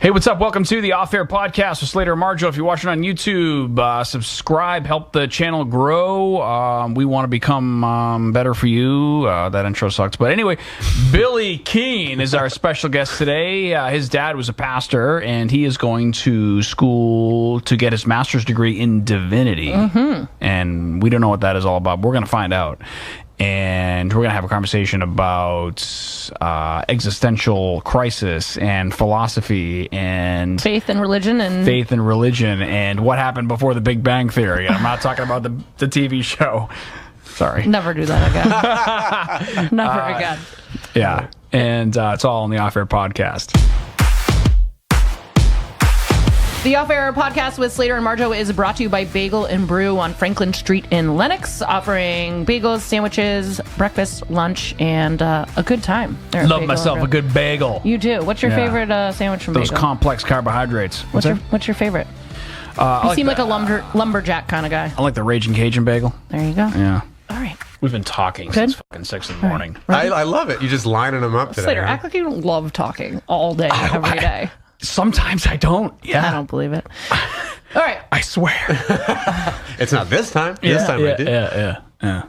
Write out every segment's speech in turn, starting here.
Hey, what's up? Welcome to the Off Air Podcast with Slater and Marjo. If you're watching on YouTube, subscribe, help the channel grow. We want to become better for you. That intro sucks. But anyway, Billy Keane is our special guest today. His dad was a pastor, and he is going to school to get his master's degree in Divinity. And we don't know what that is all about. We're going to find out. And we're going to have a conversation about existential crisis and philosophy and faith and religion and what happened before the Big Bang Theory. I'm not talking about the TV show. Sorry. Never do that again. Never again. Yeah. And it's all on the Off Air Podcast. The Off Air Podcast with Slater and Marjo is brought to you by Bagel and Brew on Franklin Street in Lenox, offering bagels, sandwiches, breakfast, lunch, and a good time. Love myself a good bagel. You do. What's your favorite sandwich from Those Bagel? complex carbohydrates. What's your favorite? You seem like a lumberjack kind of guy. I like the Raging Cajun bagel. There you go. Yeah. All right. We've been talking since fucking 6 in the morning. Right. I love it. You just lining them up today. Slater, huh? act like you don't love talking all day, every day. Sometimes I don't. Yeah. I don't believe it. All right. I swear. It's not this time. This time I did. Yeah.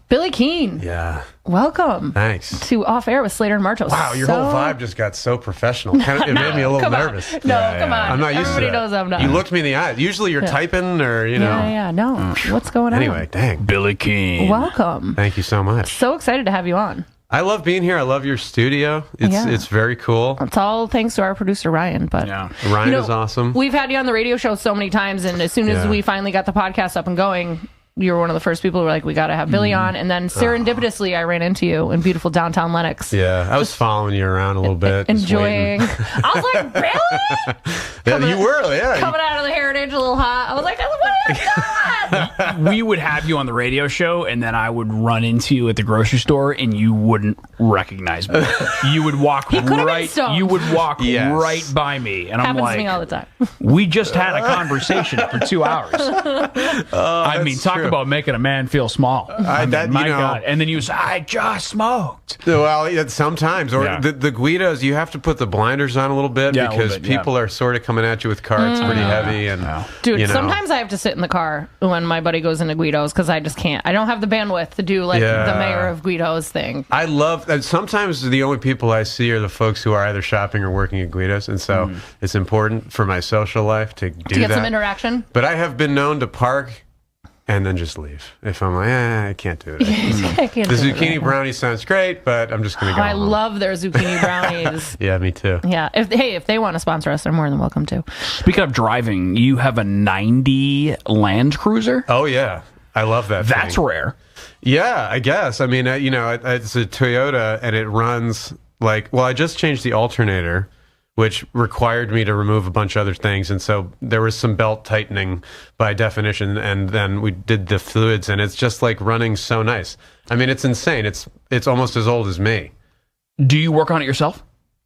Billy Keane. Yeah. Welcome. Thanks. To Off Air with Slater and Marjo. Wow, your whole vibe just got so professional. It made me a little nervous. Come on. I'm not used to Everybody that. knows I'm not. You looked me in the eye. Usually you're typing or, you know. Yeah. No. What's going on? Anyway, dang. Billy Keane. Welcome. Thank you so much. So excited to have you on. I love being here. I love your studio. It's very cool. It's all thanks to our producer, Ryan. But Ryan is awesome. We've had you on the radio show so many times, and as soon as we finally got the podcast up and going, you were one of the first people who were like, we got to have Billy on. And then serendipitously, I ran into you in beautiful downtown Lenox. Yeah, I was following you around a little bit. Enjoying. I was like, really? You were, Coming out of the Heritage a little hot. I was like, what is that? We would have you on the radio show, and then I would run into you at the grocery store, and you wouldn't recognize me. You would walk right. You would walk right by me, and I'm Happens like, to me all the time. We just had a conversation for 2 hours. I mean, talk about making a man feel small. My God! And then you say, "I just smoked." Well, sometimes, or the Guidos, you have to put the blinders on a little bit because people are sort of coming at you with carts pretty heavy, and dude, sometimes I have to sit in the car when my buddy goes into Guido's because I just can't. I don't have the bandwidth to do like the mayor of Guido's thing. I love that. Sometimes the only people I see are the folks who are either shopping or working at Guido's, and so it's important for my social life to get some interaction. But I have been known to park and then just leave if I'm like, I can't do it. The zucchini brownie sounds great, but I'm just going to go. I love their zucchini brownies. Yeah, me too. Yeah, if they want to sponsor us, they're more than welcome to. Speaking of driving, you have a 90 Land Cruiser. Oh yeah, I love that. That's rare. Yeah, I guess. I mean, it's a Toyota, and it runs like. Well, I just changed the alternator, which required me to remove a bunch of other things. And so there was some belt tightening by definition, and then we did the fluids, and it's just like running so nice. I mean, it's insane. It's almost as old as me. Do you work on it yourself?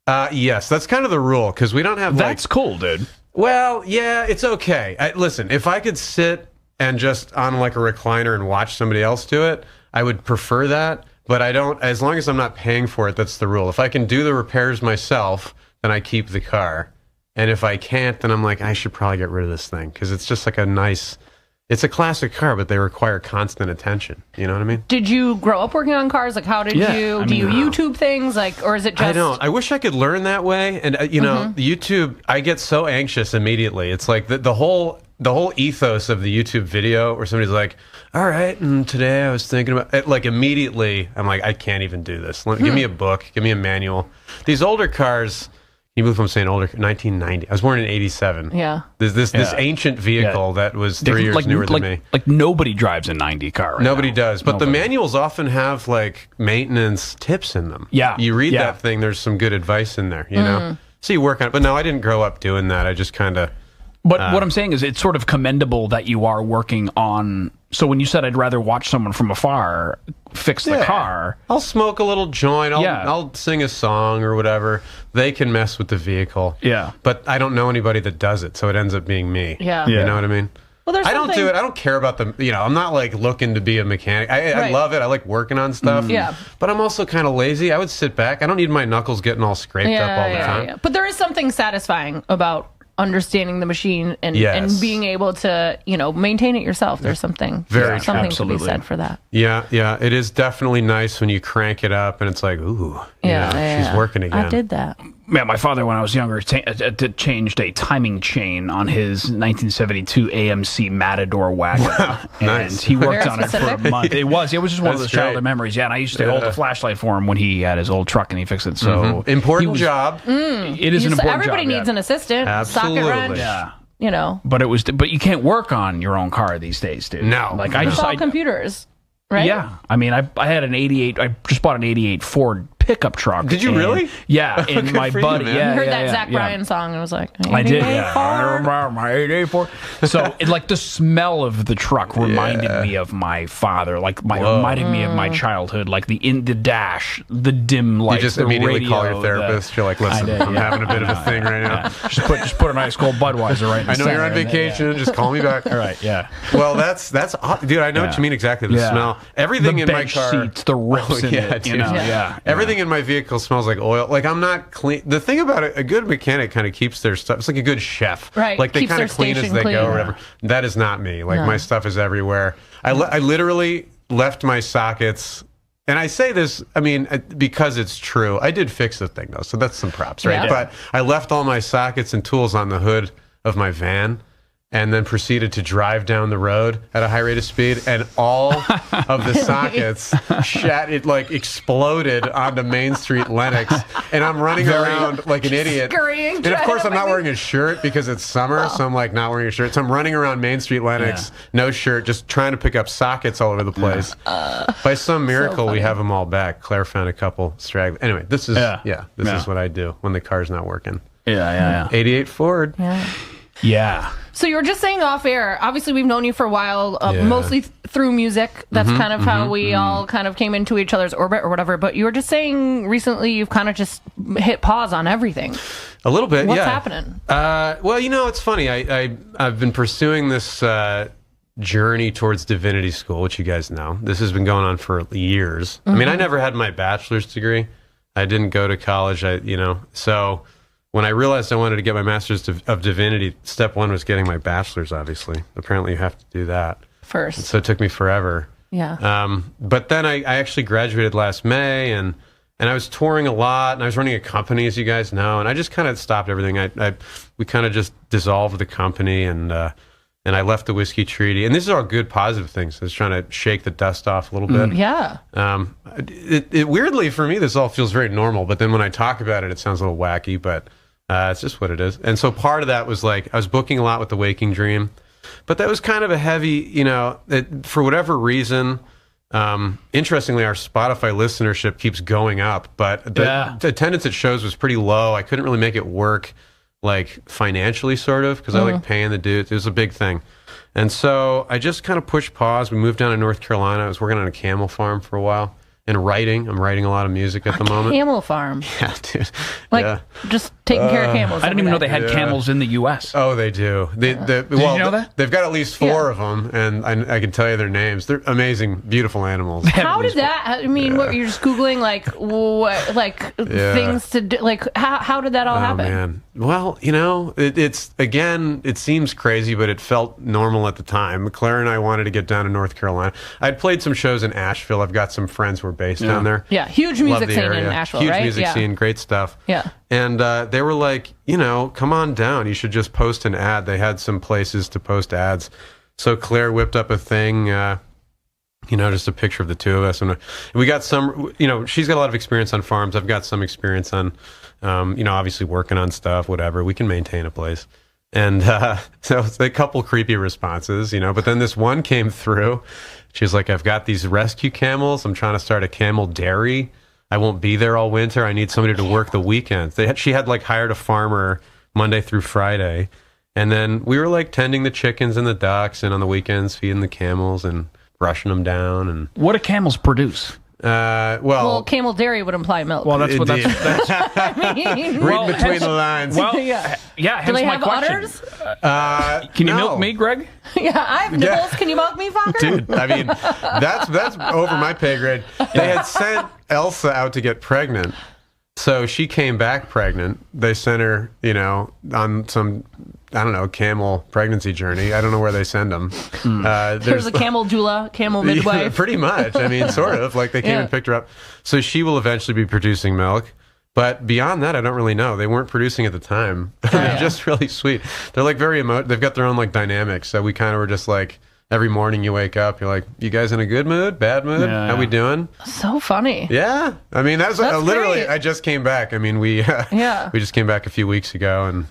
Yes, that's kind of the rule, because we don't have That's cool, dude. Well, yeah, it's okay. Listen, if I could sit and just on like a recliner and watch somebody else do it, I would prefer that. But I don't, as long as I'm not paying for it, that's the rule. If I can do the repairs myself, then I keep the car. And if I can't, then I'm like, I should probably get rid of this thing. Because it's just like it's a classic car, but they require constant attention. You know what I mean? Did you grow up working on cars? Like, how did you, do you YouTube things? Like, or is it just... I don't. I wish I could learn that way. And, YouTube, I get so anxious immediately. It's like the whole ethos of the YouTube video where somebody's like, all right, and today I was thinking about it, like immediately I'm like, I can't even do this. Give me a book, give me a manual. These older cars, can you believe I'm saying older? 1990. I was born in 87. Yeah. There's this ancient vehicle that was 3 years newer than me. Like nobody drives a 90 car right Nobody now. does. But the manuals often have like maintenance tips in them. Yeah. You read that thing, there's some good advice in there, you know? So you work on it. But no, I didn't grow up doing that. I just kind of... But what I'm saying is it's sort of commendable that you are working on... So when you said I'd rather watch someone from afar fix the car... I'll smoke a little joint. I'll sing a song or whatever. They can mess with the vehicle. Yeah. But I don't know anybody that does it, so it ends up being me. Yeah. You know what I mean? Well, there's I don't something- do it. I don't care about the, I'm not like looking to be a mechanic. I Right. love it. I like working on stuff. Yeah. But I'm also kind of lazy. I would sit back. I don't need my knuckles getting all scraped up all the time. Yeah. But there is something satisfying about understanding the machine and being able to, maintain it yourself. There's something something to be said for that. Yeah, it is definitely nice when you crank it up and it's like, ooh, she's working again. I did that. Yeah, my father, when I was younger, changed a timing chain on his 1972 AMC Matador wagon. Nice. And he worked Very on it for specific. a month. It was just one of those That's great. childhood memories. Yeah, and I used to hold a flashlight for him when he had his old truck and he fixed it. So Important job. It is an important Everybody job. needs an assistant. Absolutely. Socket wrench. Yeah. But you can't work on your own car these days, dude. No. Like It's all computers, right? Yeah. I mean, I had an 88, I just bought an 88 Ford pickup truck. Did you and- really? Yeah. And Good my for you, buddy, man. yeah. I heard yeah, that yeah, Zach yeah. Bryan song and I was like, I did, yeah. 88 Ford. I remember my 884. So, the smell of the truck reminded me of my father, reminded me of my childhood, like the dash, the dim lights, You just the immediately radio, call your therapist. You're like, listen, I'm having a bit of a thing right now. Just put an ice cold Budweiser right in the I know you're on center, and then, vacation. Just call me back. All right, yeah. Well, that's dude. I know what you mean exactly. The smell. Everything the in my bench car. seats, the rips in it, dude. yeah. Everything in my vehicle smells like oil. Like I'm not clean. The thing about it, a good mechanic kind of keeps their stuff. It's like a good chef. Right. Like they Keeps kind of their clean as station they clean. go or whatever. That is not me. Like my stuff is everywhere. I literally left my sockets. And I say this, I mean, because it's true. I did fix the thing though, so that's some props, right? Yeah. But I left all my sockets and tools on the hood of my van. And then proceeded to drive down the road at a high rate of speed, and all of the sockets exploded onto Main Street, Lenox, and I'm running around like an idiot. Scurrying, And of course, I'm not trying to- wearing a shirt because it's summer, so I'm like not wearing a shirt. So I'm running around Main Street, Lenox, no shirt, just trying to pick up sockets all over the place. By some miracle, we have them all back. Claire found a couple stragglers. Anyway, this is is what I do when the car's not working. Yeah. 88 Ford. Yeah. So you were just saying off air, obviously we've known you for a while, mostly through music. That's kind of how we all kind of came into each other's orbit or whatever. But you were just saying recently you've kind of just hit pause on everything. A little bit, What's yeah. happening? Well, it's funny. I've been pursuing this journey towards Divinity School, which you guys know. This has been going on for years. I mean, I never had my bachelor's degree. I didn't go to college. So when I realized I wanted to get my master's of divinity, step one was getting my bachelor's, obviously. Apparently, you have to do that. First. So it took me forever. Yeah. But then I actually graduated last May, and I was touring a lot, and I was running a company, as you guys know, and I just kind of stopped everything. We kind of just dissolved the company, and I left the Whiskey Treaty. And these are all good, positive things. I was trying to shake the dust off a little bit. Yeah. It weirdly, for me, this all feels very normal, but then when I talk about it, it sounds a little wacky, but it's just what it is. And so part of that was like, I was booking a lot with The Waking Dream, but that was kind of a heavy, for whatever reason, interestingly, our Spotify listenership keeps going up, but the attendance at shows was pretty low. I couldn't really make it work, like financially, sort of, because I like paying the dudes. It was a big thing. And so I just kind of pushed pause. We moved down to North Carolina. I was working on a camel farm for a while. And writing. I'm writing a lot of music at the moment. Camel farm. Yeah, dude. Just taking care of camels. I didn't even know they had camels in the U.S. Oh, they do. Well, you know that? They've got at least 4 of them, and I can tell you their names. They're amazing, beautiful animals. How did that? I mean, what you're just googling things to do? Like, how did that all happen? Oh man. Well, it seems crazy, but it felt normal at the time. Claire and I wanted to get down to North Carolina. I'd played some shows in Asheville. I've got some friends who are based down there. Yeah, huge Love music the scene area. in Asheville, huge right? music scene, great stuff. Yeah. And they were like, come on down. You should just post an ad. They had some places to post ads. So Claire whipped up a thing, just a picture of the two of us. And we got some, she's got a lot of experience on farms. I've got some experience on, obviously working on stuff, whatever. We can maintain a place. And so it's a couple creepy responses, but then this one came through. She was like, I've got these rescue camels. I'm trying to start a camel dairy. I won't be there all winter. I need somebody to work the weekends. She had hired a farmer Monday through Friday. And then we were tending the chickens and the ducks, and on the weekends feeding the camels and brushing them down. And what do camels produce? Well, camel dairy would imply milk. Well, that's what Indeed. that's I mean, read between the lines. Well, Yeah, Do hence they my have question. udders? Can you no. milk me, Greg? Yeah, I have nipples. Can you milk me, fucker? Dude, I mean, that's over my pay grade. They had sent Elsa out to get pregnant, so she came back pregnant. They sent her, on some, I don't know, camel pregnancy journey. I don't know where they send them. There's a camel doula, camel midwife. Yeah, pretty much. I mean, sort of. Like they came and picked her up. So she will eventually be producing milk. But beyond that, I don't really know. They weren't producing at the time. They're just really sweet. They're like very they've got their own like dynamics. So we kind of were just like, every morning you wake up, you're like, you guys in a good mood, bad mood? How we doing? So funny. Yeah. I mean, that's literally, great. I just came back. I mean, we just came back a few weeks ago and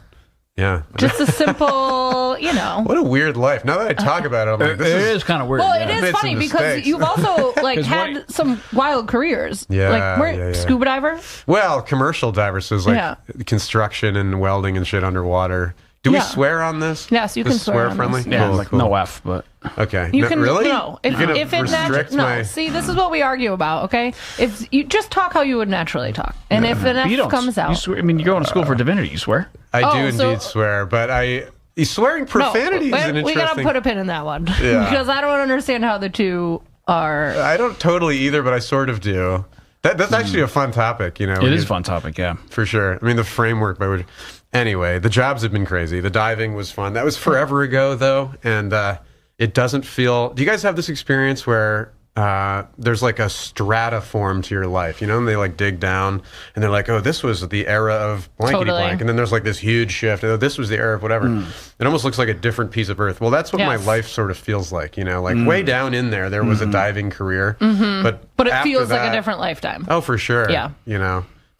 yeah. Just a simple, What a weird life. Now that I talk about it, I'm like, It is kind of weird. Well, yeah. it is funny because you've also had some wild careers. Yeah, scuba diver? Well, commercial divers, so it's like construction and welding and shit underwater. Do we swear on this? Yes, you can swear on friendly? this. Yeah, cool. No F, but okay. You can really? No. You're gonna if it restrict my... See, this is what we argue about. Okay, if you just talk how you would naturally talk, and if an F comes out, you swear. I mean, you're going to school for divinity. You swear. I do indeed swear, but swearing profanity is an interesting... We gotta put a pin in that one because I don't understand how the two are. I don't totally either, but I sort of do. That's actually a fun topic, It is a fun topic, yeah. For sure. I mean, the framework by which... Anyway, the jobs have been crazy. The diving was fun. That was forever ago, though, and it doesn't feel... Do you guys have this experience where there's like a strata form to your life, and they like dig down, and they're like, oh, this was the era of blankety blank, and then there's like this huge shift, oh, this was the era of whatever. It almost looks like a different piece of earth. Well, that's what my life sort of feels like, like way down in there was a diving career, but it feels like a different lifetime. Oh, for sure. Yeah.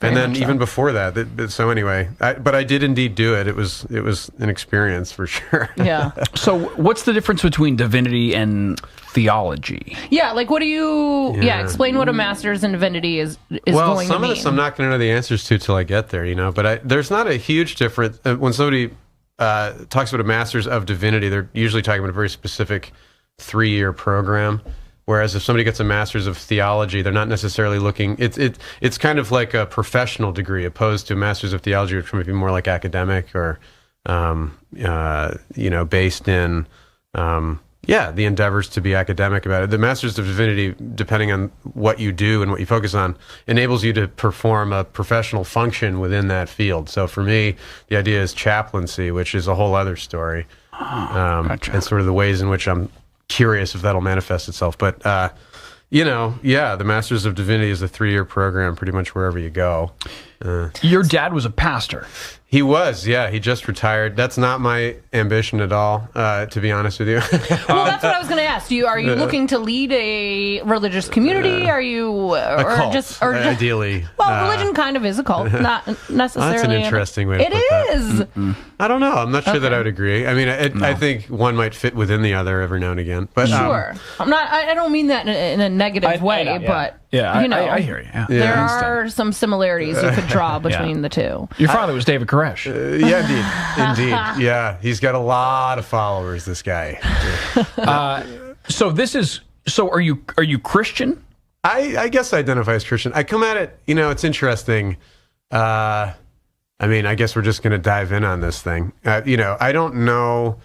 And then even before that, so anyway, but I did indeed do it. It was an experience for sure. Yeah. So what's the difference between divinity and theology? Yeah, like what do you... Yeah, explain what a master's in divinity is going to mean. Well, some of this I'm not going to know the answers to till I get there, but there's not a huge difference. When somebody talks about a master's of divinity, they're usually talking about a very specific 3-year program. Whereas if somebody gets a master's of theology, they're not necessarily looking. It's kind of like a professional degree, opposed to a master's of theology, which might be more like academic or, based in, the endeavors to be academic about it. The master's of divinity, depending on what you do and what you focus on, enables you to perform a professional function within that field. So for me, the idea is chaplaincy, which is a whole other story, Gotcha. and sort of the ways in which I'm curious if that'll manifest itself, but the Masters of Divinity is a 3-year program pretty much wherever you go. Your dad was a pastor. He was, yeah. He just retired. That's not my ambition at all, to be honest with you. Well, that's what I was going to ask. Are you looking to lead a religious community? Are you a cult, just ideally? Well, religion kind of is a cult, not necessarily. That's an interesting way to put that. It is. I don't know. I'm not sure that I would agree. I mean, I think one might fit within the other every now and again. But sure, I'm not. I don't mean that in a negative way, but I hear you. Yeah. There are some similarities you could draw between the two. Your father was David Koresh. Yeah, indeed. Yeah, he's got a lot of followers, this guy. So are you Christian? I guess I identify as Christian. I come at it, it's interesting. I mean, I guess we're just going to dive in on this thing. I don't know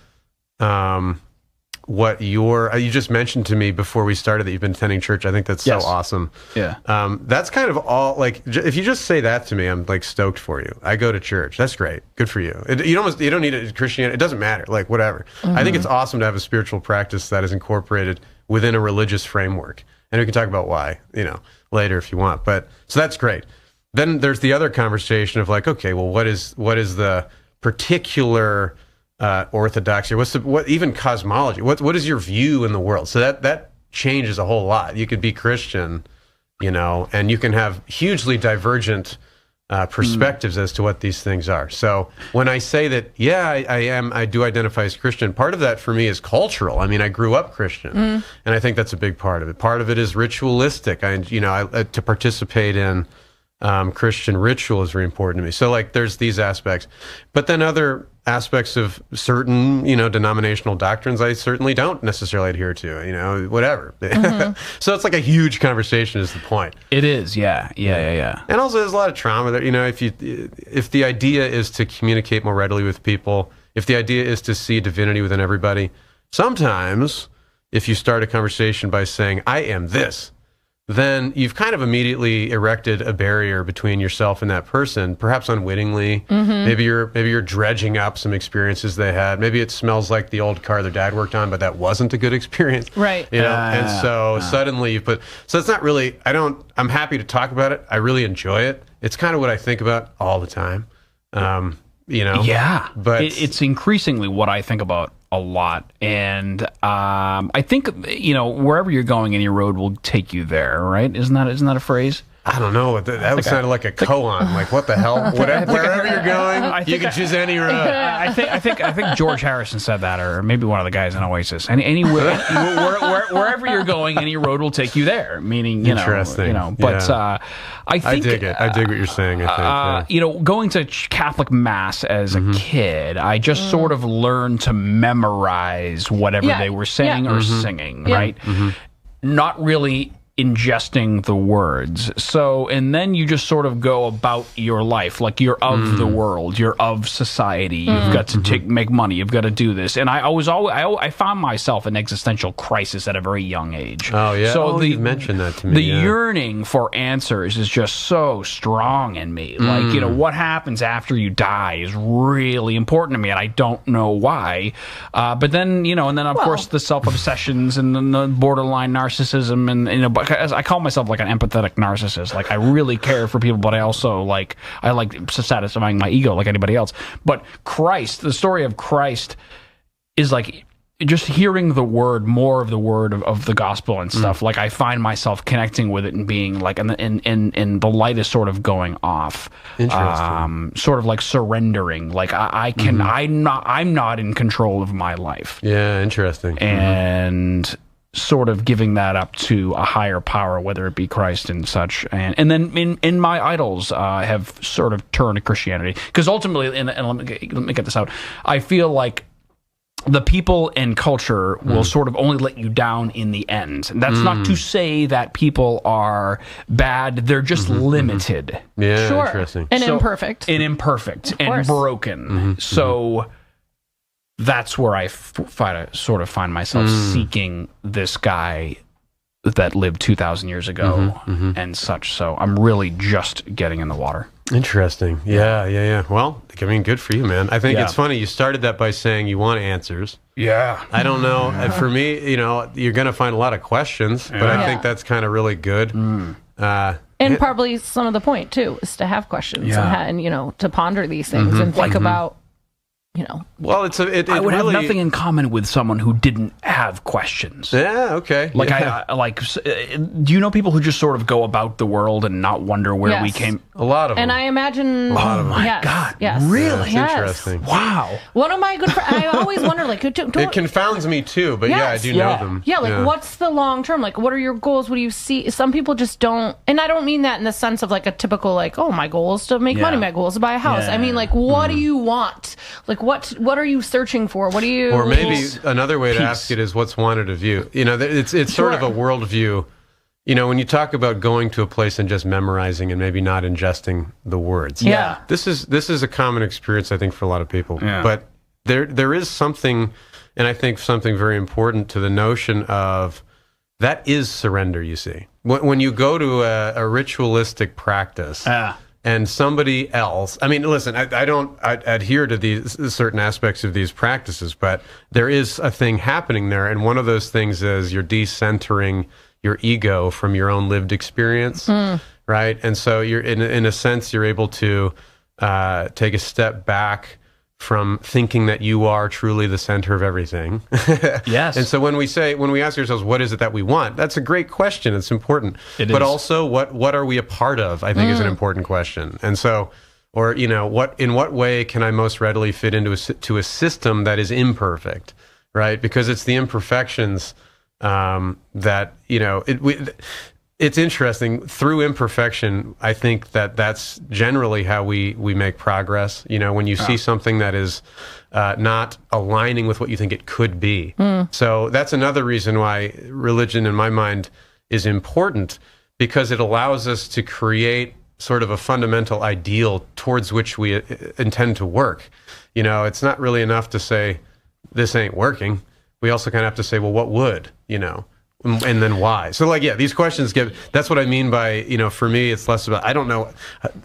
what you just mentioned to me before we started that you've been attending church. I think that's so awesome. Yeah. That's kind of all, like, if you just say that to me, I'm like stoked for you. I go to church. That's great. Good for you. You don't need a Christianity. It doesn't matter. Like, whatever. Mm-hmm. I think it's awesome to have a spiritual practice that is incorporated within a religious framework. And we can talk about why, later if you want. But so that's great. Then there's the other conversation of like, okay, well, what is the particular orthodoxy? What even cosmology? What is your view in the world? So that changes a whole lot. You could be Christian, and you can have hugely divergent perspectives as to what these things are. So when I say that, I do identify as Christian, part of that for me is cultural. I mean, I grew up Christian, and I think that's a big part of it. Part of it is ritualistic. To participate in Christian ritual is very important to me. So like there's these aspects, but then other aspects of certain, denominational doctrines I certainly don't necessarily adhere to, whatever. So it's like a huge conversation is the point. It is. Yeah. And also there's a lot of trauma that, if the idea is to communicate more readily with people, if the idea is to see divinity within everybody, sometimes if you start a conversation by saying, I am this, then you've kind of immediately erected a barrier between yourself and that person, perhaps unwittingly. Maybe you're dredging up some experiences they had. Maybe it smells like the old car their dad worked on, but that wasn't a good experience. Right. And so suddenly you so it's not really, I'm happy to talk about it. I really enjoy it. It's kind of what I think about all the time. Yeah. But it's increasingly what I think about a lot. And I think, wherever you're going, any road will take you there, right? Isn't that a phrase? I don't know. That sounded like a koan. Like, what the hell? Wherever you're going, you can choose any road. I think George Harrison said that, or maybe one of the guys in Oasis. Wherever you're going, any road will take you there. Meaning, Interesting. But I dig it. I dig what you're saying. I think. Going to Catholic Mass as a kid, I just sort of learned to memorize whatever they were saying or singing, right? Not really ingesting the words. So, and then you just sort of go about your life like you're of the world, you're of society. You've got to make money. You've got to do this. And I found myself in existential crisis at a very young age. Oh yeah. So you mentioned that to me. The yearning for answers is just so strong in me. Like, what happens after you die is really important to me, and I don't know why. But then, and then of course the self-obsessions and then the borderline narcissism, and I call myself like an empathetic narcissist. Like, I really care for people, but I also like satisfying my ego like anybody else. But Christ, the story of Christ is like just hearing the word, more of the word of the gospel and stuff. Like, I find myself connecting with it and being like, and the light is sort of going off. Interesting. Sort of like surrendering. Like, I'm not in control of my life. Yeah, interesting. And sort of giving that up to a higher power, whether it be Christ and such. And then in my idols have sort of turned to Christianity. Because ultimately, and let me get this out, I feel like the people and culture will sort of only let you down in the end. And that's not to say that people are bad. They're just limited. Yeah, sure. Interesting. And imperfect. And broken. So that's where I find myself seeking this guy that lived 2,000 years ago and such. So I'm really just getting in the water. Interesting. Yeah. Well, I mean, good for you, man. I think it's funny. You started that by saying you want answers. Yeah. I don't know. For me, you're going to find a lot of questions, but I think that's kind of really good. And probably some of the point, too, is to have questions and to ponder these things and think about, Well, I would have nothing in common with someone who didn't have questions. Yeah, okay. Like, do you know people who just sort of go about the world and not wonder where we came? A lot of them. And I imagine... Oh, my God. Yes. Really? That's interesting. Wow. One of my good friends... I always wonder, like... It confounds me, too, but I do know them. Yeah, like, what's the long term? Like, what are your goals? What do you see? Some people just don't... And I don't mean that in the sense of, like, a typical, like, oh, my goal is to make money. My goal is to buy a house. I mean, like, what do you want? Like, what are you searching for? What do you... Or maybe another way to ask it is what's wanted of you. It's sort of a worldview. When you talk about going to a place and just memorizing and maybe not ingesting the words. Yeah. This is a common experience, I think, for a lot of people. Yeah. But there is something, and I think something very important to the notion of that is surrender, you see. When you go to a ritualistic practice... And somebody else, I mean, listen, I don't adhere to these certain aspects of these practices, but there is a thing happening there. And one of those things is you're decentering your ego from your own lived experience, right? And so you're, in a sense, you're able to take a step back from thinking that you are truly the center of everything. Yes. And so when we ask ourselves, what is it that we want? That's a great question. It's important. But also, what are we a part of? I think is an important question. And so, or in what way can I most readily fit into a system that is imperfect, right? Because it's the imperfections that it's interesting. Through imperfection, I think that's generally how we make progress. You know, when you see something that is not aligning with what you think it could be. So that's another reason why religion, in my mind, is important, because it allows us to create sort of a fundamental ideal towards which we intend to work. You know, it's not really enough to say, this ain't working. We also kind of have to say, well, what would, you know? And then why? So, like, yeah, these questions that's what I mean by, you know, for me, it's less about, I don't know.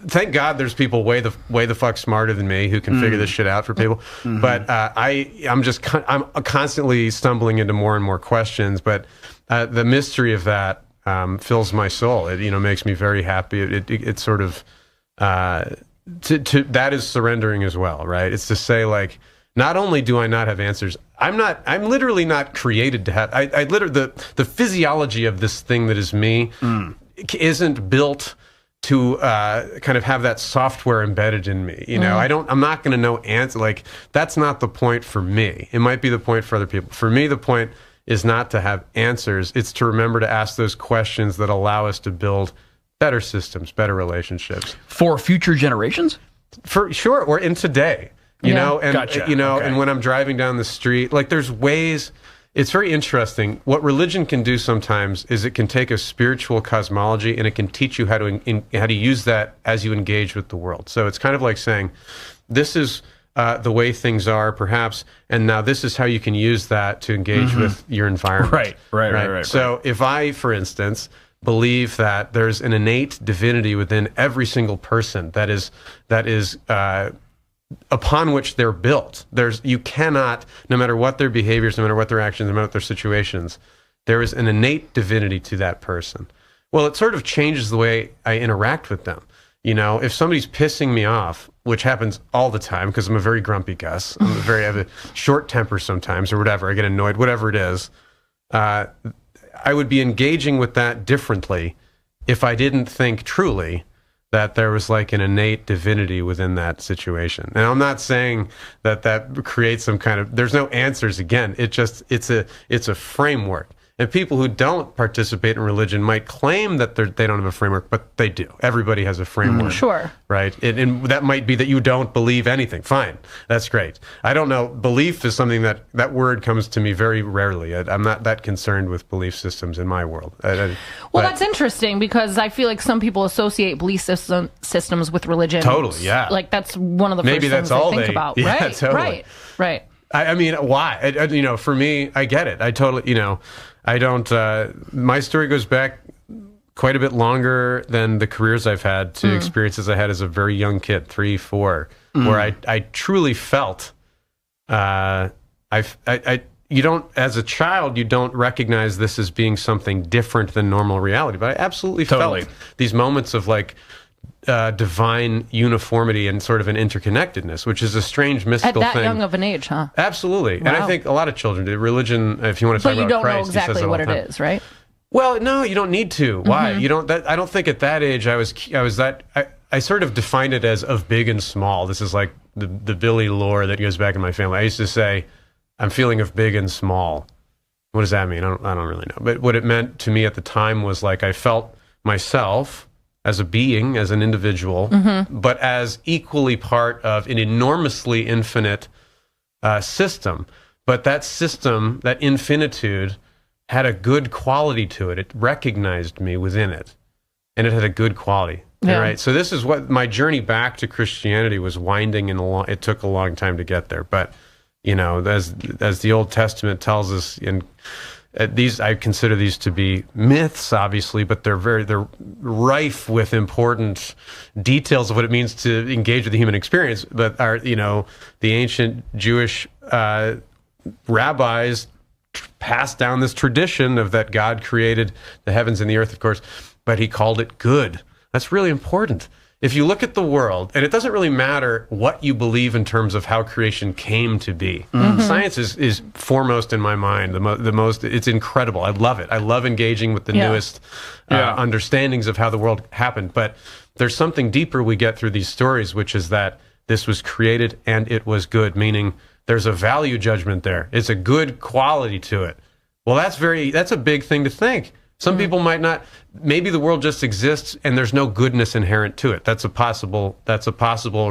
Thank God there's people way the fuck smarter than me who can figure this shit out for people. But I'm constantly stumbling into more and more questions. But the mystery of that fills my soul. It, you know, makes me very happy. It sort of, that is surrendering as well, right? It's to say, like, not only do I not have answers, I'm literally not created to have, I literally, the physiology of this thing that is me isn't built to kind of have that software embedded in me. You know, I'm not going to know answer. Like, that's not the point for me. It might be the point for other people. For me, the point is not to have answers. It's to remember to ask those questions that allow us to build better systems, better relationships. For future generations? For sure, or in today. You know, and Gotcha. you know, Okay. and when I'm driving down the street, like, there's ways. It's very interesting. What religion can do sometimes is it can take a spiritual cosmology and it can teach you how to use that as you engage with the world. So it's kind of like saying, this is the way things are, perhaps, and now this is how you can use that to engage with your environment. Right. So if I, for instance, believe that there's an innate divinity within every single person that is upon which they're built. You cannot, no matter what their behaviors, no matter what their actions, no matter what their situations, there is an innate divinity to that person. Well, it sort of changes the way I interact with them. You know, if somebody's pissing me off, which happens all the time because I'm a very grumpy Gus, I have a short temper sometimes or whatever, I get annoyed, whatever it is, I would be engaging with that differently if I didn't think truly that there was like an innate divinity within that situation. And I'm not saying that creates some kind of, there's no answers again. It's a framework. And people who don't participate in religion might claim that they don't have a framework, but they do. Everybody has a framework. Sure. Right? And that might be that you don't believe anything. Fine. That's great. I don't know. Belief is something that word comes to me very rarely. I'm not that concerned with belief systems in my world. That's interesting, because I feel like some people associate belief systems with religion. Totally, yeah. Like, that's one of the first things they think about. Yeah, right, totally. right. I mean, why? You know, for me, I get it. I totally, you know, I don't, my story goes back quite a bit longer than the careers I've had to experiences I had as a very young kid, 3, 4, where I truly felt, you don't, as a child, you don't recognize this as being something different than normal reality. But I absolutely felt these moments of, like, divine uniformity and sort of an interconnectedness, which is a strange mystical thing. At that young of an age, huh? Absolutely. Wow. And I think a lot of children do. Religion, if you want to talk about Christ, but you don't know exactly what it is, right? Well, no, you don't need to. Why? You don't. I don't think at that age I sort of defined it as of big and small. This is like the Billy lore that goes back in my family. I used to say, I'm feeling of big and small. What does that mean? I don't really know. But what it meant to me at the time was, like, I felt myself as a being, as an individual, but as equally part of an enormously infinite system. But that system, that infinitude, had a good quality to it. It recognized me within it, and it had a good quality. Yeah. Right. So this is what my journey back to Christianity was winding, and it took a long time to get there. But, you know, as the Old Testament tells us, in I consider these to be myths, obviously, but they're rife with important details of what it means to engage with the human experience. But the ancient Jewish rabbis passed down this tradition of that God created the heavens and the earth, of course, but he called it good. That's really important. If you look at the world, and it doesn't really matter what you believe in terms of how creation came to be. Science is foremost in my mind. The most, it's incredible. I love it. I love engaging with the newest understandings of how the world happened. But there's something deeper we get through these stories, which is that this was created and it was good, meaning there's a value judgment there. It's a good quality to it. Well, that's a big thing to think. Some people might not. Maybe the world just exists and there's no goodness inherent to it. That's a possible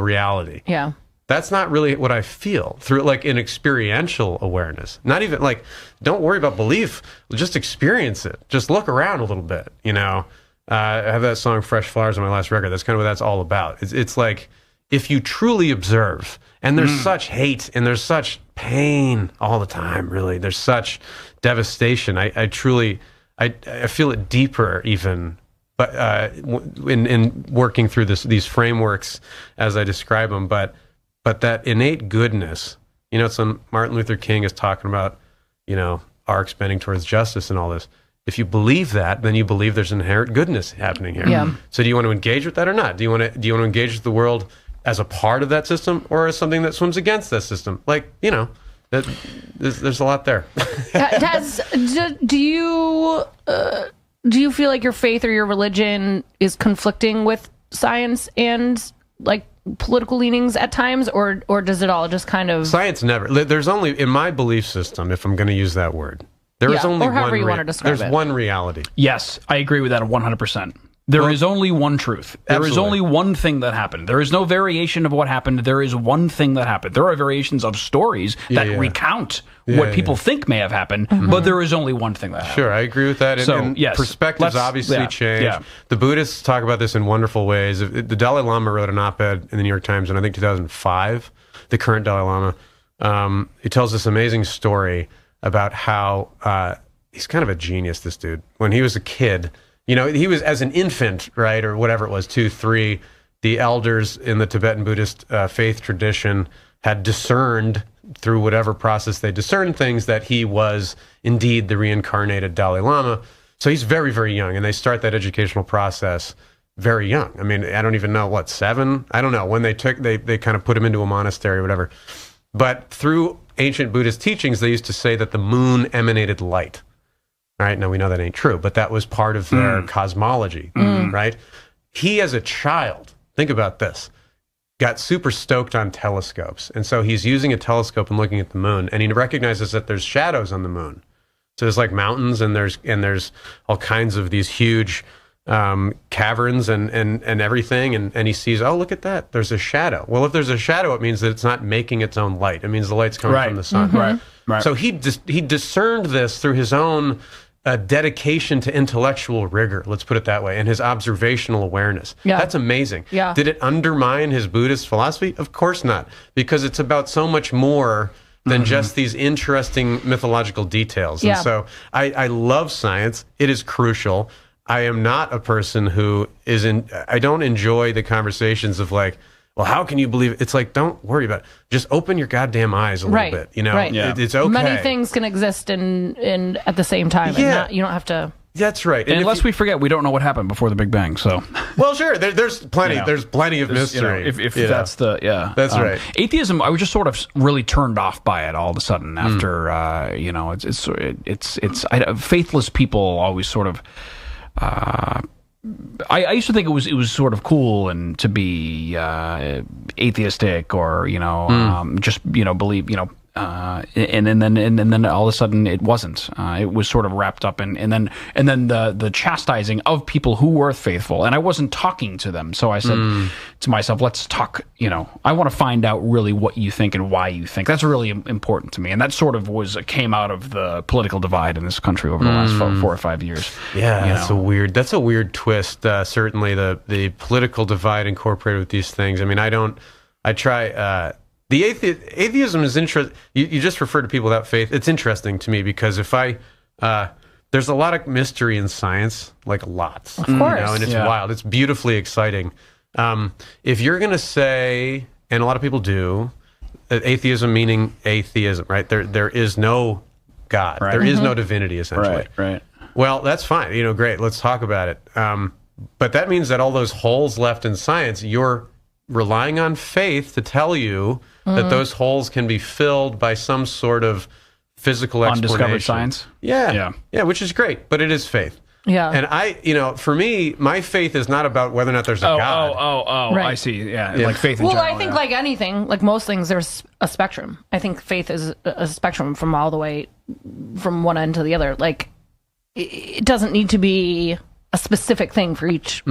reality. Yeah. That's not really what I feel through like an experiential awareness. Not even like, don't worry about belief. Just experience it. Just look around a little bit. You know, I have that song "Fresh Flowers" on my last record. That's kind of what that's all about. It's like if you truly observe, and there's such hate and there's such pain all the time. Really, there's such devastation. I truly. I feel it deeper even, but in working through these frameworks as I describe them. But that innate goodness, you know, it's when Martin Luther King is talking about, you know, arcs bending towards justice and all this. If you believe that, then you believe there's inherent goodness happening here. Yeah. So do you want to engage with that or not? Do you want to engage with the world as a part of that system or as something that swims against that system? Like, you know. There's a lot there. Do you feel like your faith or your religion is conflicting with science and like political leanings at times, or does it all just kind of... Science never. There's only, in my belief system, if I'm going to use that word, there is only or however you want to describe it. There's one reality. Yes, I agree with that 100%. There is only one truth. There is only one thing that happened. There is no variation of what happened. There is one thing that happened. There are variations of stories that recount what people think may have happened, but there is only one thing that happened. Sure, I agree with that. And yes, perspectives obviously change. Yeah. The Buddhists talk about this in wonderful ways. The Dalai Lama wrote an op-ed in the New York Times in, I think, 2005, the current Dalai Lama. He tells this amazing story about how he's kind of a genius, this dude. When he was a kid... You know, he was as an infant, right, or whatever it was, 2, 3, the elders in the Tibetan Buddhist faith tradition had discerned through whatever process they discerned things that he was indeed the reincarnated Dalai Lama. So he's very, very young, and they start that educational process very young. I mean, I don't even know, what, 7? I don't know. When they kind of put him into a monastery or whatever. But through ancient Buddhist teachings, they used to say that the moon emanated light. Right? Now, we know that ain't true, but that was part of their cosmology, right? He, as a child, think about this, got super stoked on telescopes. And so he's using a telescope and looking at the moon, and he recognizes that there's shadows on the moon. So there's like mountains, and there's all kinds of these huge caverns and everything. And he sees, oh, look at that. There's a shadow. Well, if there's a shadow, it means that it's not making its own light. It means the light's coming from the sun. Right. So he discerned this through his own dedication to intellectual rigor, let's put it that way, and his observational awareness. Yeah. That's amazing. Yeah. Did it undermine his Buddhist philosophy? Of course not, because it's about so much more than just these interesting mythological details. Yeah. And so I love science. It is crucial. I am not a person who I don't enjoy the conversations of like, well, how can you believe it? It's like, don't worry about it. Just open your goddamn eyes a little bit. You know, it's okay. Many things can exist in at the same time. Yeah. And you don't have to. That's right. And unless we forget, we don't know what happened before the Big Bang. So, well, sure. There's plenty. There's plenty of mystery. If that's that's right. Atheism, I was just sort of really turned off by it all of a sudden after it's faithless people always sort of. I used to think it was sort of cool and to be atheistic or just believe and then all of a sudden it wasn't. It was sort of wrapped up in and then the chastising of people who were faithful, and I wasn't talking to them. So I said to myself, let's talk. I want to find out really what you think and why you think. That's really important to me, and that sort of came out of the political divide in this country over the last 4 or 5 years. Yeah, that's a weird twist. Certainly the political divide incorporated with these things. I mean, the atheism is interesting. You just refer to people without faith. It's interesting to me because there's a lot of mystery in science, like lots. Of course. And it's wild. It's beautifully exciting. If you're going to say, and a lot of people do, atheism meaning atheism, right? There is no God. Right. There is no divinity, essentially. Right. Well, that's fine. Great. Let's talk about it. But that means that all those holes left in science, you're relying on faith to tell you that those holes can be filled by some sort of physical explanation. Undiscovered science? Yeah, which is great, but it is faith. Yeah. And for me, my faith is not about whether or not there's a God. Right. I see. Yeah. Like faith in general. Well, I think like anything, like most things, there's a spectrum. I think faith is a spectrum from all the way from one end to the other. Like, it doesn't need to be a specific thing for each.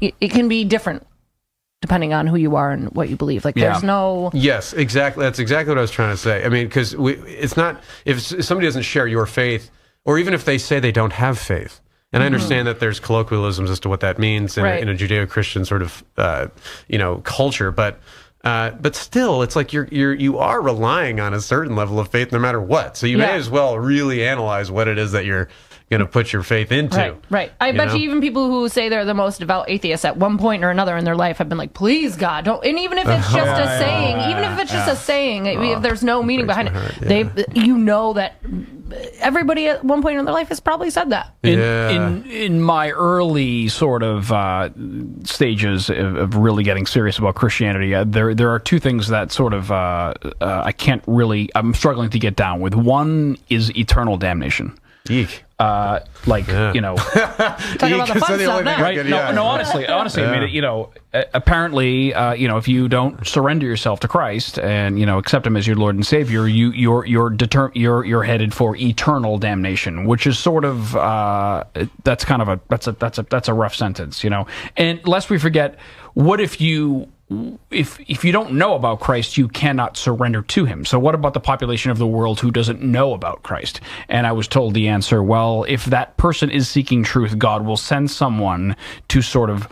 It can be different depending on who you are and what you believe. Like, there's no... Yes, exactly. That's exactly what I was trying to say. I mean, because it's not... If somebody doesn't share your faith, or even if they say they don't have faith, and I understand that there's colloquialisms as to what that means in a Judeo-Christian sort of, culture, but still, it's like you are relying on a certain level of faith no matter what. So you may as well really analyze what it is that you're going to put your faith into. Right. I bet you even people who say they're the most devout atheists at one point or another in their life have been like, please, God, don't. And even if it's just a saying, if there's no meaning behind it, you know that everybody at one point in their life has probably said that. In my early sort of stages of really getting serious about Christianity, there are two things that sort of I'm struggling to get down with. One is eternal damnation. Eek. Talking about the fun stuff now. Right? No, honestly, I mean, apparently, if you don't surrender yourself to Christ and accept Him as your Lord and Savior, you're headed for eternal damnation, which is sort of that's a rough sentence, And lest we forget, what if you don't know about Christ, you cannot surrender to Him. So what about the population of the world who doesn't know about Christ? And I was told the answer, well, if that person is seeking truth, God will send someone to sort of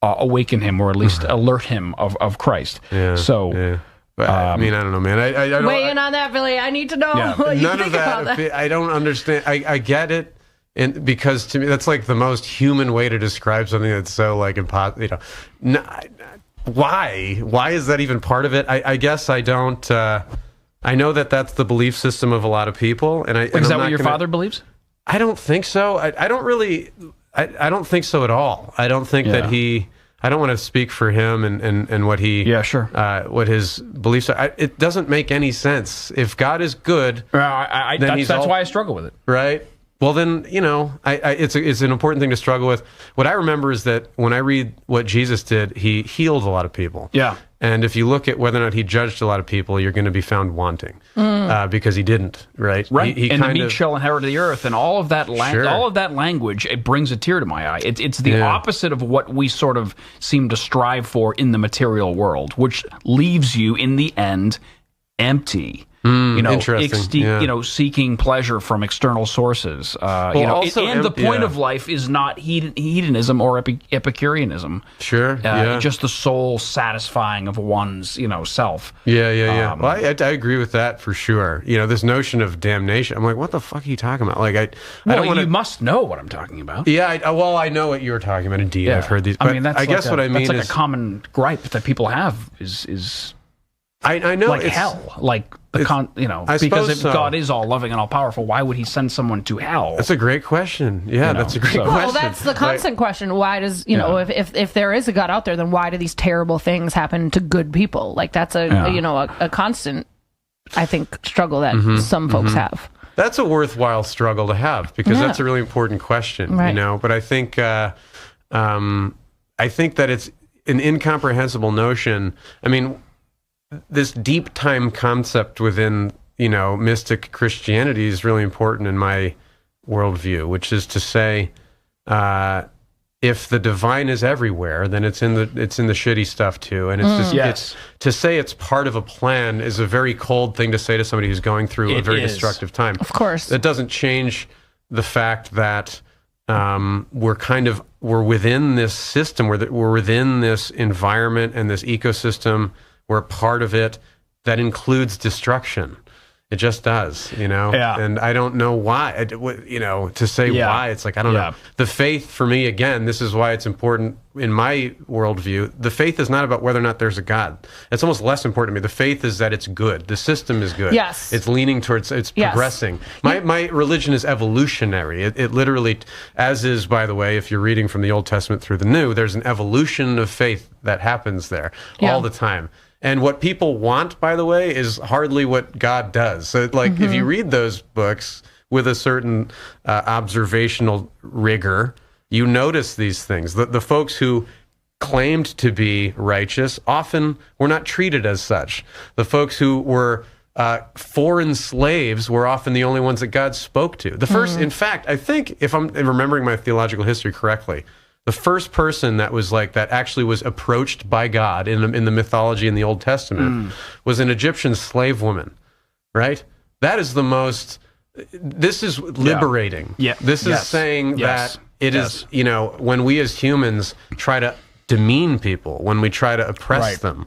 awaken him, or at least alert him of Christ. Yeah, so... But, I mean, I don't know, man. I don't weigh in on that, Billy. I need to know what you think about that. I don't understand. I get it. And because to me, that's like the most human way to describe something that's so like impossible. Why is that even part of it? I guess I don't. I know that that's the belief system of a lot of people, and is that what your father believes? I don't think so. I don't really. I don't think so at all. I don't think that he. I don't want to speak for him and what he. Yeah, sure. What his beliefs are. It doesn't make any sense. If God is good, that's why I struggle with it. Right. Well, then, it's an important thing to struggle with. What I remember is that when I read what Jesus did, He healed a lot of people. Yeah. And if you look at whether or not He judged a lot of people, you're going to be found wanting because He didn't, right? Right. And the meek shall inherit the earth, and all of that language, it brings a tear to my eye. It's the opposite of what we sort of seem to strive for in the material world, which leaves you in the end empty. Interesting. Seeking pleasure from external sources. The point of life is not hedonism or Epicureanism. Sure. Just the soul satisfying of one's, self. Yeah. Well, I agree with that for sure. This notion of damnation. I'm like, what the fuck are you talking about? Like, I don't want to. You must know what I'm talking about. Yeah. I know what you're talking about. Indeed, I've heard these. But I guess what I mean is a common gripe that people have is. I know like hell, because if God is all loving and all powerful, why would He send someone to hell? That's a great question. Yeah, that's a great question. Well, that's the constant question. Why does if there is a God out there, then why do these terrible things happen to good people? Like that's a constant, I think, struggle that some folks have. That's a worthwhile struggle to have because that's a really important question. Right. But I think that it's an incomprehensible notion. I mean. This deep time concept within, mystic Christianity is really important in my worldview, which is to say, if the divine is everywhere, then it's in the shitty stuff too. And it's just to say it's part of a plan is a very cold thing to say to somebody who's going through a very destructive time. Of course, that doesn't change the fact that we're within this system, we're within this environment and this ecosystem. We're part of it that includes destruction. It just does, Yeah. And I don't know why, to say why. It's like, I don't know. The faith, for me, again, this is why it's important in my worldview. The faith is not about whether or not there's a God. It's almost less important to me. The faith is that it's good. The system is good. Yes. It's leaning towards, it's progressing. My religion is evolutionary. It literally, as is, by the way, if you're reading from the Old Testament through the New, there's an evolution of faith that happens there all the time. And what people want, by the way, is hardly what God does. So, if you read those books with a certain observational rigor, you notice these things. The folks who claimed to be righteous often were not treated as such. The folks who were foreign slaves were often the only ones that God spoke to. The first, in fact, I think, if I'm remembering my theological history correctly, the first person that was like that actually was approached by God in the mythology in the Old Testament was an Egyptian slave woman, right? That is the most. This is liberating. Yeah. This is saying that it is, you know, when we as humans try to demean people, when we try to oppress them,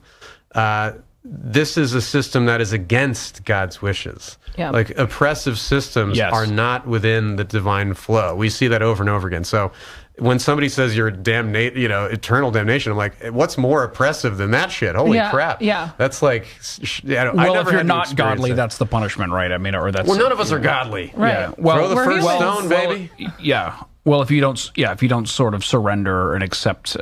this is a system that is against God's wishes. Yeah. Like oppressive systems are not within the divine flow. We see that over and over again. So when somebody says you're eternal damnation, I'm like, what's more oppressive than that shit? Holy crap. Yeah. That's like, well, if you're not godly, that's the punishment, right? I mean, or that's. Well, none of us are godly. Right. Yeah. Well, throw the first stone, baby. Yeah. Well, if you don't sort of surrender and accept,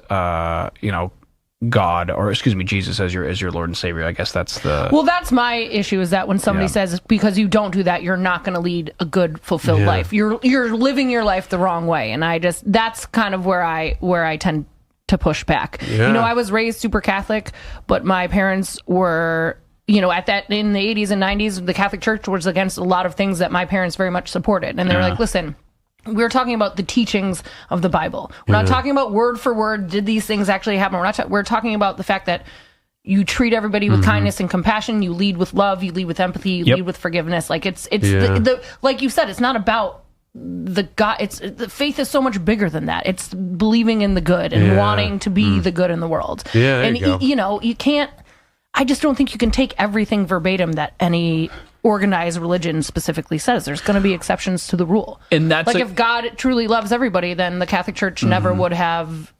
God, or excuse me, Jesus as your Lord and Savior, I guess that's the. Well, that's my issue, is that when somebody says because you don't do that, you're not going to lead a good, fulfilled life. You're living your life the wrong way, and that's kind of where I tend to push back. Yeah. You know, I was raised super Catholic, but my parents were. You know, in the 80s and 90s, the Catholic Church was against a lot of things that my parents very much supported, and they were like, listen. We're talking about the teachings of the Bible. We're not talking about word for word, did these things actually happen? We're talking about the fact that you treat everybody with kindness and compassion. You lead with love. You lead with empathy. You lead with forgiveness. Like it's the like you said, it's not about the God. The faith is so much bigger than that. It's believing in the good and wanting to be the good in the world. Yeah, there and you go. You know, you can't. I just don't think you can take everything verbatim that any organized religion specifically says. There's going to be exceptions to the rule. And that's like if God truly loves everybody, then the Catholic Church never would have,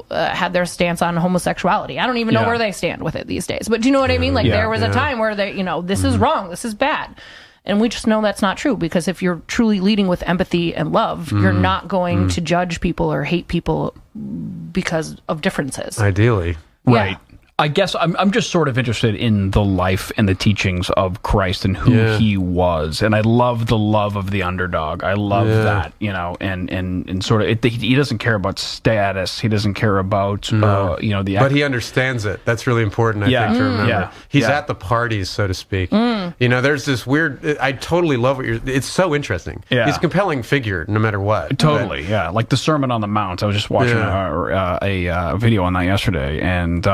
had their stance on homosexuality. I don't even know where they stand with it these days. But do you know what I mean? Like there was a time where they, this is wrong, this is bad. And we just know that's not true, because if you're truly leading with empathy and love, you're not going to judge people or hate people because of differences. Ideally. Right. I guess I'm just sort of interested in the life and the teachings of Christ and who he was, and I love the love of the underdog. I love that, and sort of he doesn't care about status. He doesn't care about but he understands it. That's really important, I think, to remember. Yeah. He's at the parties, so to speak. There's this weird. I totally love what it's so interesting. Yeah. He's a compelling figure, no matter what. Totally, like the Sermon on the Mount. I was just watching a video on that yesterday, and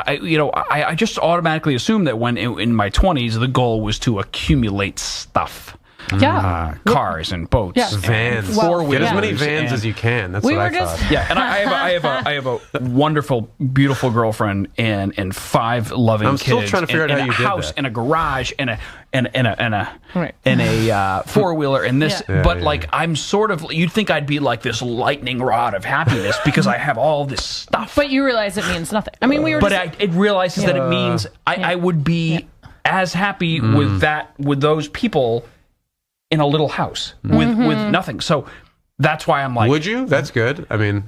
I just automatically assumed that when in my 20s, the goal was to accumulate stuff. Cars and boats, vans, four-wheelers. Get as many vans as you can. That's what I thought. Yeah, and I have a wonderful, beautiful girlfriend and 5 loving kids. I'm still trying to figure out how you did that. And a house and a garage and a four-wheeler and this. But like I'm sort of, you'd think I'd be like this lightning rod of happiness because I have all this stuff. But you realize it means nothing. I mean, it realizes that it means I would be as happy with those people in a little house with nothing. So that's why I'm like, would you? That's good. I mean,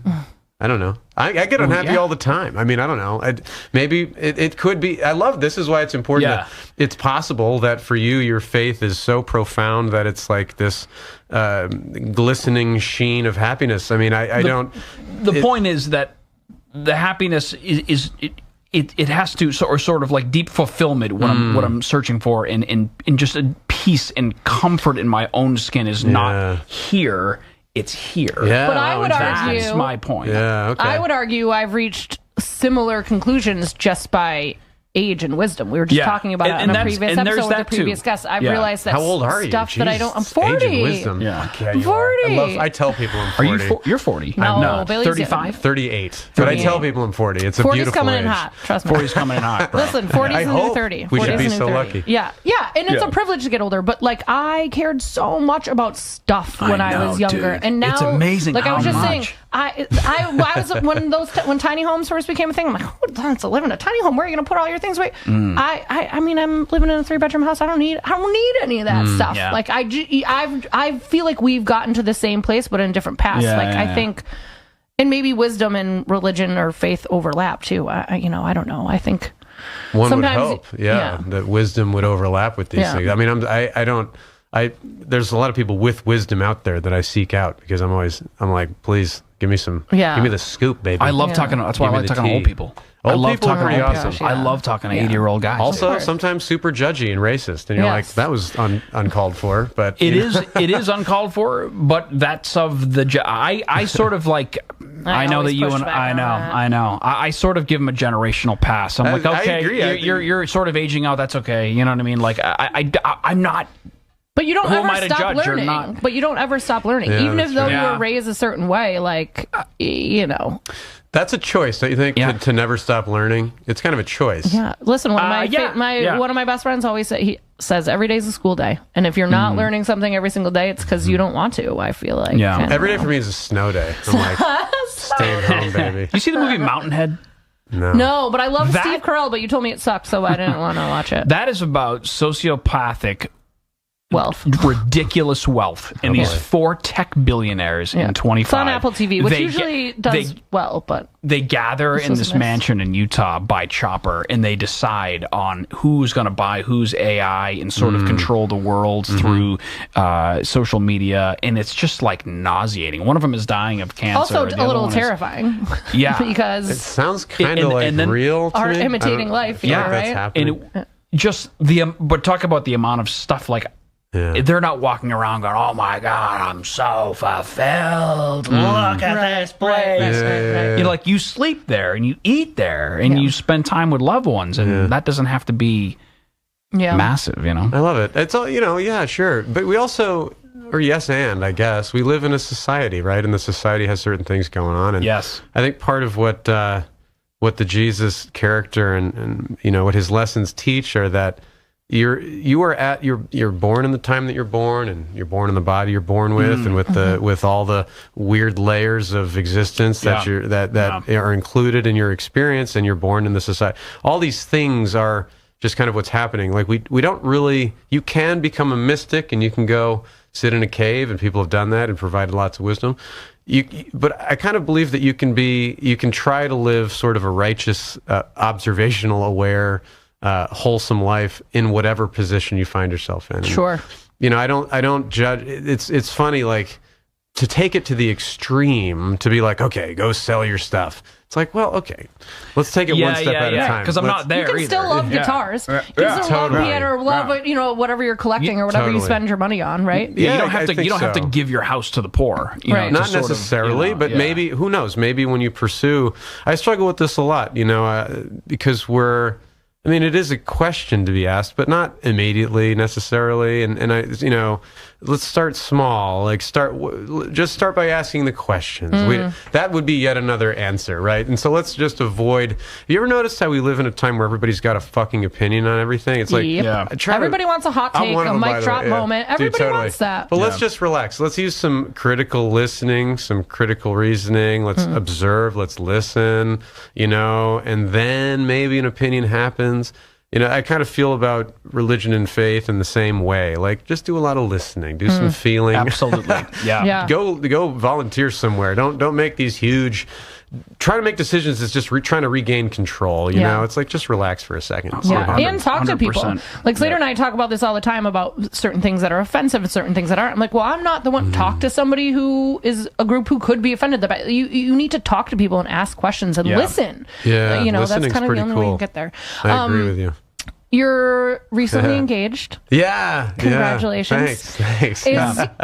I don't know. I get unhappy all the time. I mean, I don't know. Maybe it could be. I love this. Is why it's important. That it's possible that for you, your faith is so profound that it's like this glistening sheen of happiness. I mean, I don't. The point is that the happiness is it has to sort of like deep fulfillment what I'm searching for in just a peace and comfort in my own skin is not here, it's here. Yeah, but I would argue that's my point. Yeah, okay. I would argue I've reached similar conclusions just by age and wisdom. We were just talking about it in a previous episode with the previous guest. I've realized that how old are you? Stuff that I don't. I'm 40. Age and wisdom. Yeah, I'm 40. I tell people I'm 40. Are you? You're 40. No, I'm not. Billy's 35. 38. But I tell people I'm 40. It's a 40's beautiful coming age. in hot. Trust me. 40's coming in hot, bro. Listen, 40's the new 30. We should be so lucky. Yeah, and it's a privilege to get older. But like, I cared so much about stuff when I was younger, dude. and now it's amazing. Like how I was just much. saying, I was when tiny homes first became a thing. I'm like, who wants to live in a tiny home? Where are you going to put all your things away? I mean, I'm living in a 3-bedroom house. I don't need any of that stuff. Yeah. Like I feel like we've gotten to the same place, but in different paths. I think, and maybe wisdom and religion or faith overlap too. I don't know. I think one would sometimes, hope, that wisdom would overlap with these things. I mean, there's a lot of people with wisdom out there that I seek out because I'm like, please Give me some. Yeah. Give me the scoop, baby. I love talking. That's why I like talking to old people. I love people are talking to pretty old awesome. people. I love talking to 80-year-old guys. Also, sometimes super judgy and racist, and you're like, that was uncalled for. But it is uncalled for. But that's of the. I sort of like. I know that you and I know. I sort of give them a generational pass. I'm like, okay, I agree. You're sort of aging out. That's okay. You know what I mean? Like I'm not. But you don't Who am ever I to stop judge or learning. not? But you don't ever stop learning, Yeah, even if though true. you were raised a certain way. Like, you know. That's a choice, don't you think? Yeah. To never stop learning. It's kind of a choice. Yeah. Listen, one of one of my best friends always says every day's a school day, and if you're not learning something every single day, it's because you don't want to. I feel like. Yeah. Every day for me is a snow day. I'm like, staying home, baby. You see the movie Mountainhead? No, but I love Steve Carell, but you told me it sucked, so I didn't want to watch it. That is about sociopathic wealth. Ridiculous wealth. And these 4 tech billionaires in 25. It's on Apple TV, which usually does well, but... They gather in this mansion in Utah by chopper, and they decide on who's going to buy whose AI and sort of control the world through social media, and it's just like nauseating. One of them is dying of cancer. Also a little terrifying. Yeah. Because... It sounds kind of like real to me. Imitating life, right? That's happening. And but talk about the amount of stuff like... Yeah. They're not walking around going, oh my God, I'm so fulfilled. Look at this place. Yeah. You know, like you sleep there and you eat there and you spend time with loved ones, and that doesn't have to be massive, you know? I love it. It's all, yeah, sure. But we also, or yes, and I guess, we live in a society, right? And the society has certain things going on. And yes. I think part of what the Jesus character and what his lessons teach are that you're born in the time that you're born, and you're born in the body you're born with, and with all the weird layers of existence that are included in your experience, and you're born in the society. All these things are just kind of what's happening. Like we don't really. You can become a mystic, and you can go sit in a cave, and people have done that and provided lots of wisdom. But I kind of believe that you can try to live sort of a righteous, observational, aware, wholesome life in whatever position you find yourself in. Sure. I don't judge. It's funny, like, to take it to the extreme, to be like, okay, go sell your stuff. It's like, well, okay, let's take it one step at a time. Because I'm not there either. You can still love guitars. You can still love piano, or love, whatever you're collecting or whatever you spend your money on, right? Yeah, you don't have to give your house to the poor. Right. Not necessarily, but maybe, who knows? Maybe when you pursue, I struggle with this a lot, because it is a question to be asked, but not immediately necessarily. And I, let's start small. Like just start by asking the questions. That would be yet another answer, right? And so let's just avoid. Have you ever noticed how we live in a time where everybody's got a fucking opinion on everything? It's like, everybody wants a hot take, a mic drop moment. Everybody wants that. But let's just relax. Let's use some critical listening, some critical reasoning. Let's observe. Let's listen. And then maybe an opinion happens. I kind of feel about religion and faith in the same way. Like, just do a lot of listening, do some feeling. Absolutely, yeah. Go volunteer somewhere. Don't make these huge. Try to make decisions that's just trying to regain control. You know, it's like, just relax for a second. And talk to people. Like Slater and I talk about this all the time, about certain things that are offensive and certain things that aren't. I'm like, well, I'm not the one to talk to somebody who is a group who could be offended. You need to talk to people and ask questions and listen. Yeah, that's kind of the only way you get there. I agree with you. You're recently engaged. Yeah. Congratulations. Thanks.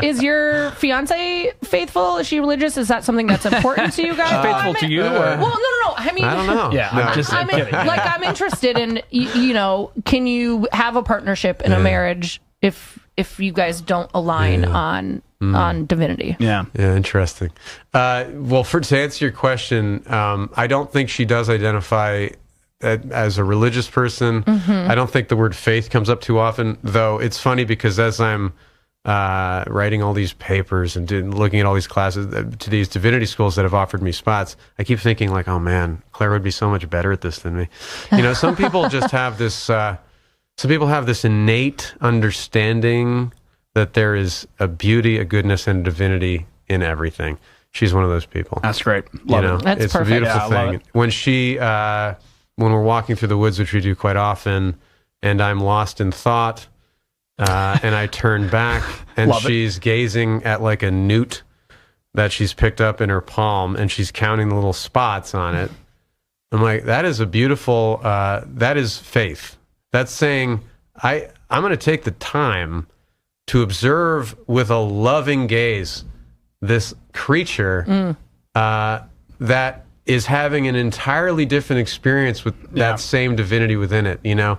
Is your fiance faithful? Is she religious? Is that something that's important to you guys? Faithful to you? Or? Well, no. I mean, I don't know. Yeah, no. I'm kidding. I'm interested in, can you have a partnership in a marriage if you guys don't align on divinity? Yeah, interesting. Well, to answer your question, I don't think she does identify as a religious person. I don't think the word faith comes up too often, though. It's funny because as I'm writing all these papers and looking at all these classes to these divinity schools that have offered me spots, I keep thinking like, oh man, Claire would be so much better at this than me. Some people just have this. Some people have this innate understanding that there is a beauty, a goodness, and a divinity in everything. She's one of those people. That's great. Love it. That's it's perfect. a beautiful thing. When we're walking through the woods, which we do quite often, and I'm lost in thought, and I turn back, and she's gazing at like a newt that she's picked up in her palm, and she's counting the little spots on it. I'm like, that is a beautiful, that is faith. That's saying, I'm going to take the time to observe with a loving gaze this creature that is having an entirely different experience with that same divinity within it, you know?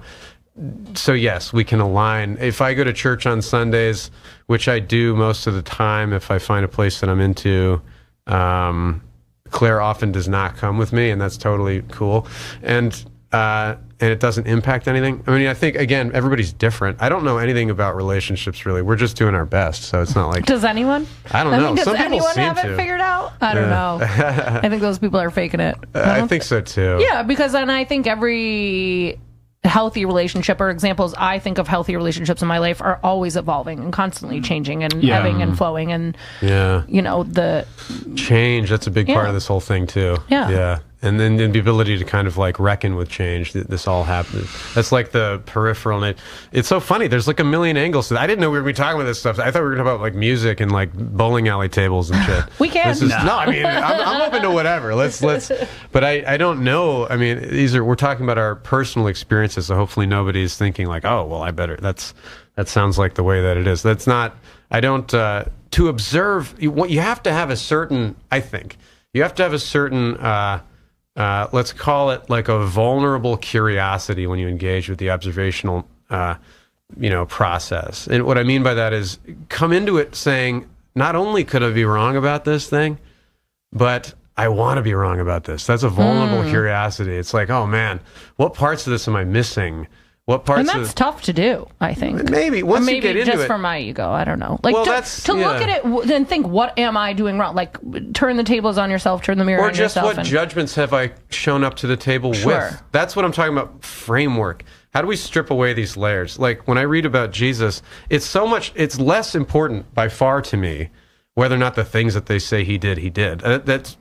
So yes, we can align. If I go to church on Sundays, which I do most of the time, if I find a place that I'm into, Claire often does not come with me, and that's totally cool. And it doesn't impact anything. I mean, I think, again, everybody's different. I don't know anything about relationships, really. We're just doing our best, so it's not like... Does anyone? I don't know. Does Some people anyone seem have it figured out? I don't know. I think those people are faking it. I think so, too. Yeah, because then I think every healthy relationship, or examples I think of healthy relationships in my life, are always evolving and constantly changing and ebbing and flowing, and you know, the change, that's a big part of this whole thing too. Yeah. And then the ability to kind of like reckon with change. This all happens. That's like the peripheral. It's so funny. There's like a million angles to that. I didn't know we were going to be talking about this stuff. I thought we were going to talk about like music and like bowling alley tables and shit. We can. No, I mean, I'm open to whatever. Let's. But I don't know. I mean, we're talking about our personal experiences. So hopefully nobody's thinking like, oh, well, I better. That sounds like the way that it is. That's not. I don't. To observe, you have to have a certain. I think you have to have a certain. Let's call it like a vulnerable curiosity when you engage with the observational, process. And what I mean by that is come into it saying, not only could I be wrong about this thing, but I want to be wrong about this. That's a vulnerable curiosity. It's like, oh man, what parts of this am I missing? What parts? And that's tough to do, I think. Maybe once you get into it. Maybe just for my ego, I don't know. Like, to look at it and think, what am I doing wrong? Like, turn the tables on yourself, turn the mirror on yourself. Or just what judgments have I shown up to the table with? That's what I'm talking about, framework. How do we strip away these layers? Like, when I read about Jesus, it's less important by far to me whether or not the things that they say he did.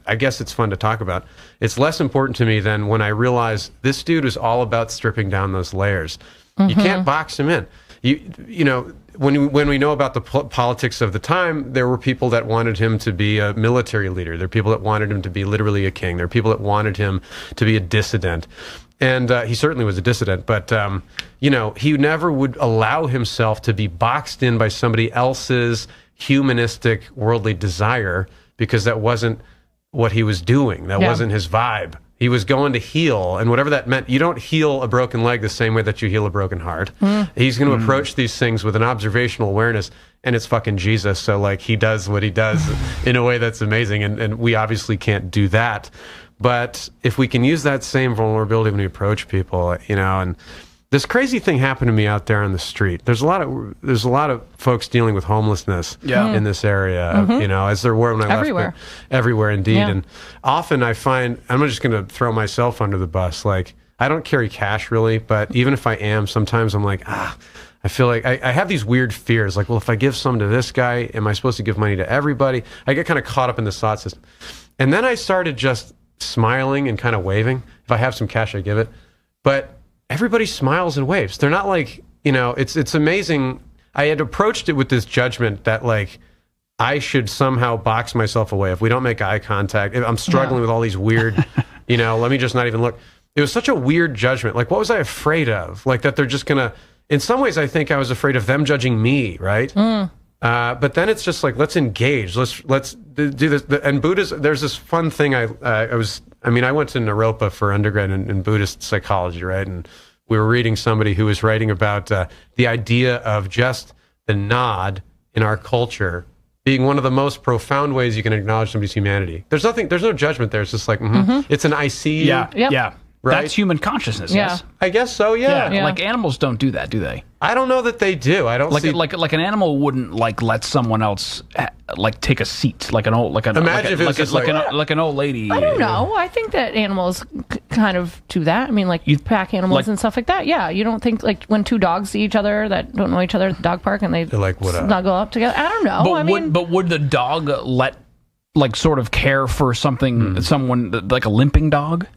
I guess it's fun to talk about. It's less important to me than when I realize this dude is all about stripping down those layers. You can't box him in. You know, when we know about the politics of the time, there were people that wanted him to be a military leader. There are people that wanted him to be literally a king. There are people that wanted him to be a dissident. And he certainly was a dissident, but, he never would allow himself to be boxed in by somebody else's humanistic, worldly desire, because that wasn't what he was doing. That wasn't his vibe. He was going to heal, and whatever that meant. You don't heal a broken leg the same way that you heal a broken heart. He's going to approach these things with an observational awareness, and it's fucking Jesus. So, like, he does what he does in a way that's amazing, and we obviously can't do that. But if we can use that same vulnerability when we approach people, and this crazy thing happened to me out there on the street. There's a lot of folks dealing with homelessness in this area, as there were when I left. Everywhere, indeed. Yeah. And often I find, I'm just going to throw myself under the bus. Like, I don't carry cash really, but even if I am, sometimes I'm like, I feel like I have these weird fears. Like, well, if I give some to this guy, am I supposed to give money to everybody? I get kind of caught up in this thought system. And then I started just smiling and kind of waving. If I have some cash, I give it. But everybody smiles and waves. They're not like, it's amazing. I had approached it with this judgment that, like, I should somehow box myself away. If we don't make eye contact, if I'm struggling with all these weird, let me just not even look. It was such a weird judgment. Like, what was I afraid of? Like, that they're just going to, in some ways, I think I was afraid of them judging me, right? But then it's just like, let's engage. Let's do this. And Buddhism, there's this fun thing. I went to Naropa for undergrad in Buddhist psychology, right? And we were reading somebody who was writing about the idea of just the nod in our culture being one of the most profound ways you can acknowledge somebody's humanity. There's no judgment there. It's just like, it's an I see you. Yeah. Right? That's human consciousness. Yes. I guess so. Yeah. Like animals don't do that, do they? I don't know that they do. I don't see... like an animal wouldn't let someone else take a seat like an old like an old lady. I don't know. I think that animals kind of do that. I mean, like pack animals and stuff like that. Yeah, you don't think like when two dogs see each other that don't know each other at the dog park and they're like, what up? Snuggle up together. I don't know. But would the dog sort of care for someone like a limping dog?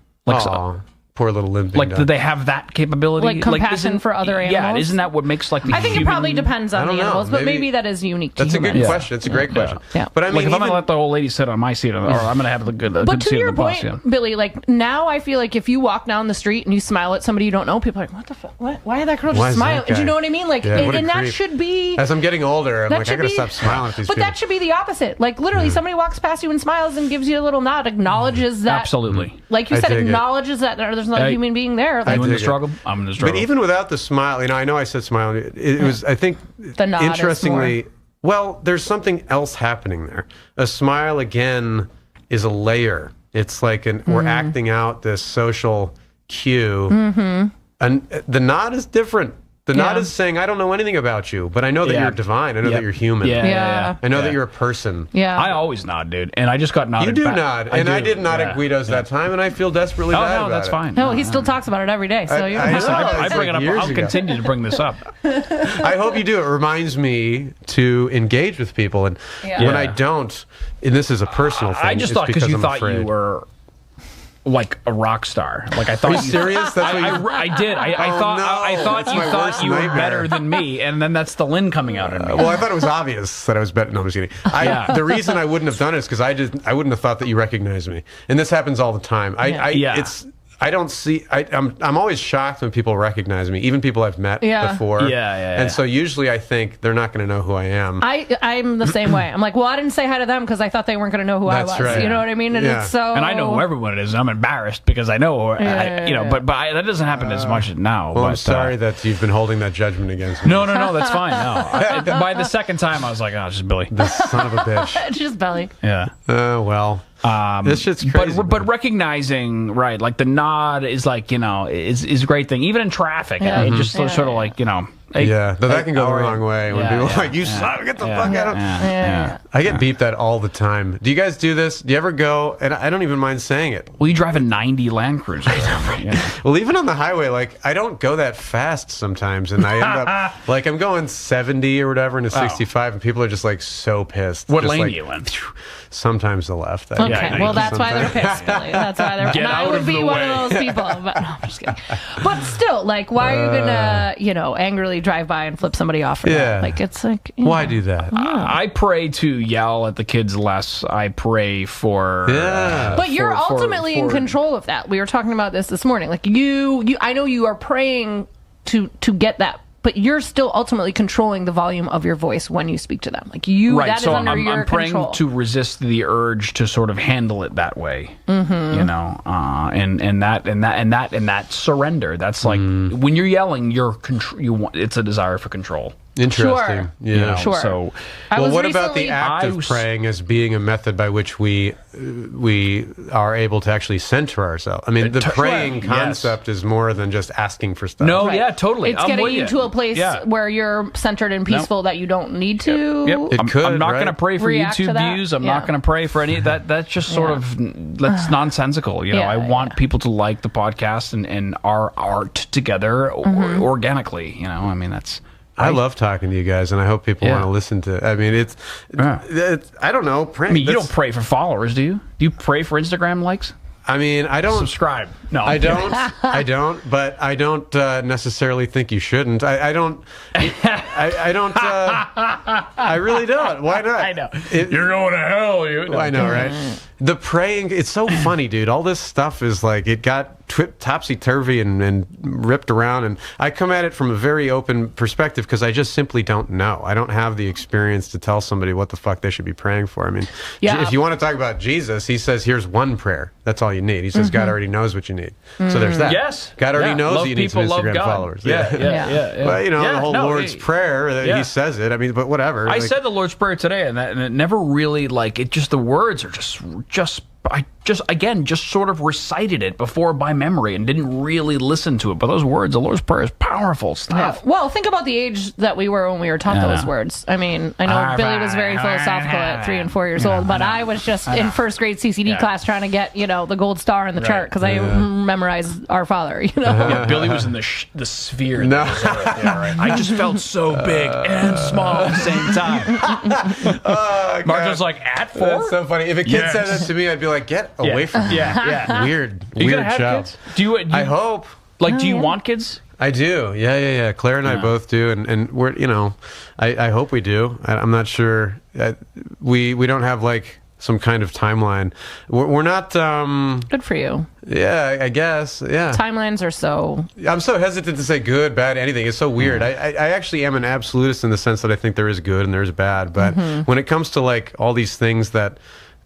poor little limping Like, dog. do they have that capability? Like compassion isn't- for other Yeah, animals? isn't that what makes like the I think it human- probably depends on I the don't know. animals, but Maybe- maybe that is unique to That's a humans. good question. It's a great question. Yeah. But I mean, Like, if I'm even, gonna let the old lady sit on my seat, or I'm gonna have the good, But good to seat your on the bus. point, Yeah. Billy, like now I feel like if you walk down the street and you smile at somebody you don't know, people are like, what the fuck? What? Why did that girl Why just is smile? that Do you guy? know what I mean? Like, Yeah, what a and that creep. should be... as I'm getting older, I'm that like, I should gotta be- stop smiling at these But people. that should be the opposite. Like literally, somebody walks past you and smiles and gives you a little nod, acknowledges that. Absolutely. Like you I said, dig it. acknowledges that there's not a human being there. Like, You in the dig it. struggle? I'm in the struggle. But even without the smile, I know I said smile. It was, I think, The nod is interestingly, well, there's something else happening there. A smile, again, is a layer. It's like we're acting out this social cue. And the nod is different. The nod is saying, I don't know anything about you, but I know that Yeah. you're divine. I know Yep. that you're human. Yeah. I know that you're a person. yeah. I always nod, dude, and I just got nodded. You do back. nod. And I do, did nod yeah. at Guido's that time, and I feel desperately Oh bad no, about that's it. fine. No, he still talks about it every day. So you're I Listen, know. I It's bring like it up. years I'll ago. continue to bring this up. I hope you do. It reminds me to engage with people, and Yeah. when Yeah. I don't, and this is a personal thing. I just it's thought because you I'm thought afraid. you were like a rock star. Like I thought. Are you serious? That's what you. I did. I thought. no. I thought That's you my thought worst you were nightmare. better than me, and then that's the Lynn coming out in me. Well, I thought it was obvious that I was better. No, I'm just kidding. Yeah. The reason I wouldn't have done it is because I wouldn't have thought that you recognized me, and this happens all the time. Yeah. I don't see. I'm always shocked when people recognize me, even people I've met before. Yeah. And so usually I think they're not going to know who I am. I'm the same way. I'm like, well, I didn't say hi to them because I thought they weren't going to know who That's I was. right. You know what I mean? And Yeah. it's so. And I know who everyone is. And I'm embarrassed because I know, Yeah. but that doesn't happen as much now. Well, but, I'm sorry that you've been holding that judgment against me. No, that's fine. No, by the second time, I was like, oh, it's just Billy. Son of a bitch. It's just belly. Yeah. Well. This shit's crazy. But recognizing, right, like the nod is like, is a great thing. Even in traffic, Yeah. it just sort of like, hey, Yeah, though that can go the how are you? wrong way when Yeah, people yeah, are like, you yeah, son, get the yeah, fuck out of yeah. I get beeped at all the time. Do you guys do this? Do you ever go, and I don't even mind saying it. Well, you drive a 90 Land Cruiser. Yeah. Well, even on the highway, like, I don't go that fast sometimes, and I end up, like, I'm going 70 or whatever into 65, and people are just, like, so pissed. What Just lane like, are you in? Sometimes the left. Okay, Yeah, well, that's why they're sometimes. pissed, Billy. That's why they're. Get and I out would of be the one way. of those people. But no, I'm just kidding. But still, like, why are you gonna, angrily drive by and flip somebody off for Yeah. that? Like, it's like. Why do that? I pray to yell at the kids less. I pray for. Yeah. But you're for- ultimately in for- control of that. We were talking about this morning. Like you, I know you are praying to get that, but you're still ultimately controlling the volume of your voice when you speak to them. Like you, Right, that is so under your I'm praying control. to resist the urge to sort of handle it that way, and that surrender. That's like when you're yelling, it's a desire for control. Interesting. Sure. Yeah. Sure. So, I Well, was what about recently- the act I of was- praying as being a method by which we are able to actually center ourselves? I mean, the praying Yes. concept is more than just asking for stuff. no, Right. yeah, totally. It's I'm getting with you to a place Yeah. where you're centered and peaceful that you don't need to. Yep. It I'm, could, I'm not right? going to pray for React to YouTube that. views. I'm Yeah. not going to pray for any of that. That's just sort of that's nonsensical. Yeah, I want people to like the podcast and our art together organically. I mean, that's. I love talking to you guys, and I hope people Yeah. want to listen to. I mean, it's I don't know. I mean, you don't pray for followers, do you? Do you pray for Instagram likes? I mean, I don't. Subscribe. No, I don't. I don't. But I don't necessarily think you shouldn't. I don't. I don't. I really don't. Why not? I know. You're going to hell. I know, right? The praying, it's so funny, dude. All this stuff is like, it got topsy-turvy and ripped around, and I come at it from a very open perspective because I just simply don't know. I don't have the experience to tell somebody what the fuck they should be praying for. I mean, Yeah. if you want to talk about Jesus, he says, here's one prayer. That's all you need. He says, God already knows what you need. So there's that. Yes. God already Yeah. knows Love that you need some people, love Instagram God. followers. Yeah. Well, Yeah, the whole no, Lord's Prayer, yeah. he says it. I mean, but whatever. I said the Lord's Prayer today, and it never really the words are just sort of recited it before by memory and didn't really listen to it. But those words, the Lord's Prayer is powerful stuff. Yeah. Well, think about the age that we were when we were taught those words. I mean, I know Billy was very philosophical at 3 and 4 years old, but I was just in first grade CCD class trying to get the gold star in the chart because I memorized Our Father. Yeah, Billy was in the sphere. No. I just felt so big and small at the same time. Marjo's like, at 4? That's so funny. If a kid said Yes. that to me, I'd be like, like, get away from me. Yeah. Weird Are you weird gonna have child. kids? Do you I hope. like? Do you want kids? I do. Yeah. Claire and I both do, and we're I hope we do. I'm not sure. We don't have like some kind of timeline. We're not. Good for you. Yeah, I guess. Yeah. Timelines are so. I'm so hesitant to say good, bad, anything. It's so weird. I actually am an absolutist in the sense that I think there is good and there is bad. But when it comes to like all these things that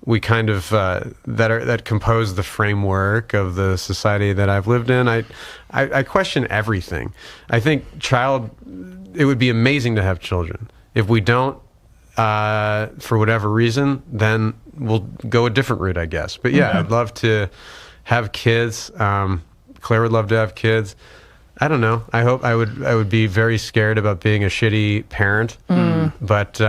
we kind of that compose the framework of the society that I've lived in, I question everything. I think it would be amazing to have children. If we don't, for whatever reason, then we'll go a different route, I guess. But yeah, I'd love to have kids. Claire would love to have kids. I don't know. I hope I would be very scared about being a shitty parent. But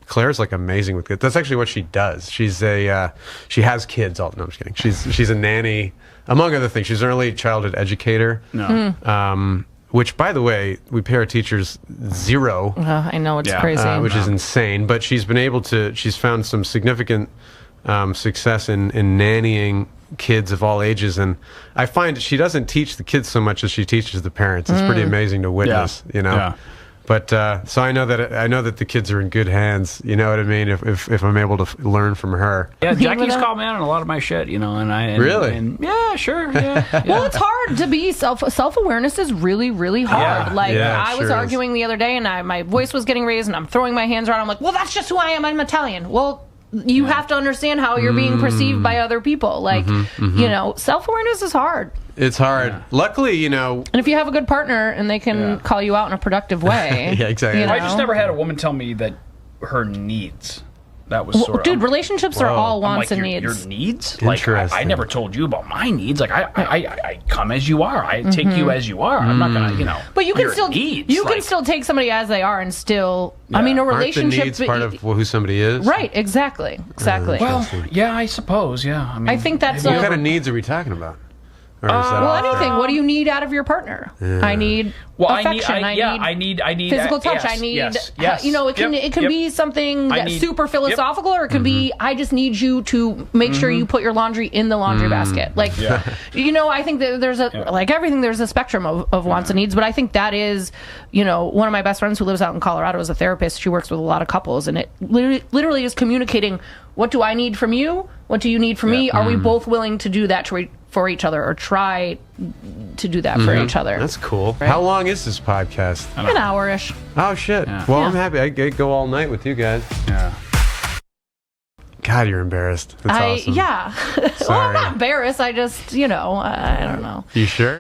Claire's like amazing with kids. That's actually what she does. She has kids. No, I'm just kidding. She's a nanny, among other things. She's an early childhood educator. No. Which, by the way, we pay our teachers $0. I know, it's crazy. Which is insane. But she's found some significant success in nannying kids of all ages. And I find she doesn't teach the kids so much as she teaches the parents. It's pretty amazing to witness, Yeah. But so I know that the kids are in good hands. You know what I mean? If I'm able to learn from her. Yeah, Jackie's called me out on a lot of my shit, Really? And yeah, sure. Yeah. Well, it's hard to be self-awareness is really, really hard. I was arguing the other day, and my voice was getting raised, and I'm throwing my hands around. I'm like, well, that's just who I am. I'm Italian. Well, you have to understand how you're being perceived by other people. Self-awareness is hard. It's hard. Yeah. Luckily, And if you have a good partner and they can call you out in a productive way. Yeah, exactly. I just never had a woman tell me that her needs. That was sort of. Dude, relationships are all wants and needs. Your needs? Interesting. I never told you about my needs. I come as you are. I take you as you are. I'm not gonna, But you can still needs, can still take somebody as they are and still. I mean, a relationship. Aren't the needs part of who somebody is? Right. Exactly. Well, yeah, I suppose. Yeah. I mean, I think that's. What kind of needs are we talking about? Or is that anything. What do you need out of your partner? Yeah. I need affection. I need physical touch. I need. It can be something that's super philosophical, or it can be I just need you to make sure you put your laundry in the laundry basket. I think that there's like everything. There's a spectrum of wants and needs, but I think that is, one of my best friends who lives out in Colorado is a therapist. She works with a lot of couples, and it literally is communicating. What do I need from you? What do you need from me? Are we both willing to do that for each other, or try to do that for each other? That's cool. Right? How long is this podcast? An hour-ish. Oh, shit. Yeah. Well, I'm happy. I could go all night with you guys. Yeah. God, you're embarrassed. That's awesome. Yeah. Well, I'm not embarrassed. I just, I don't know. You sure?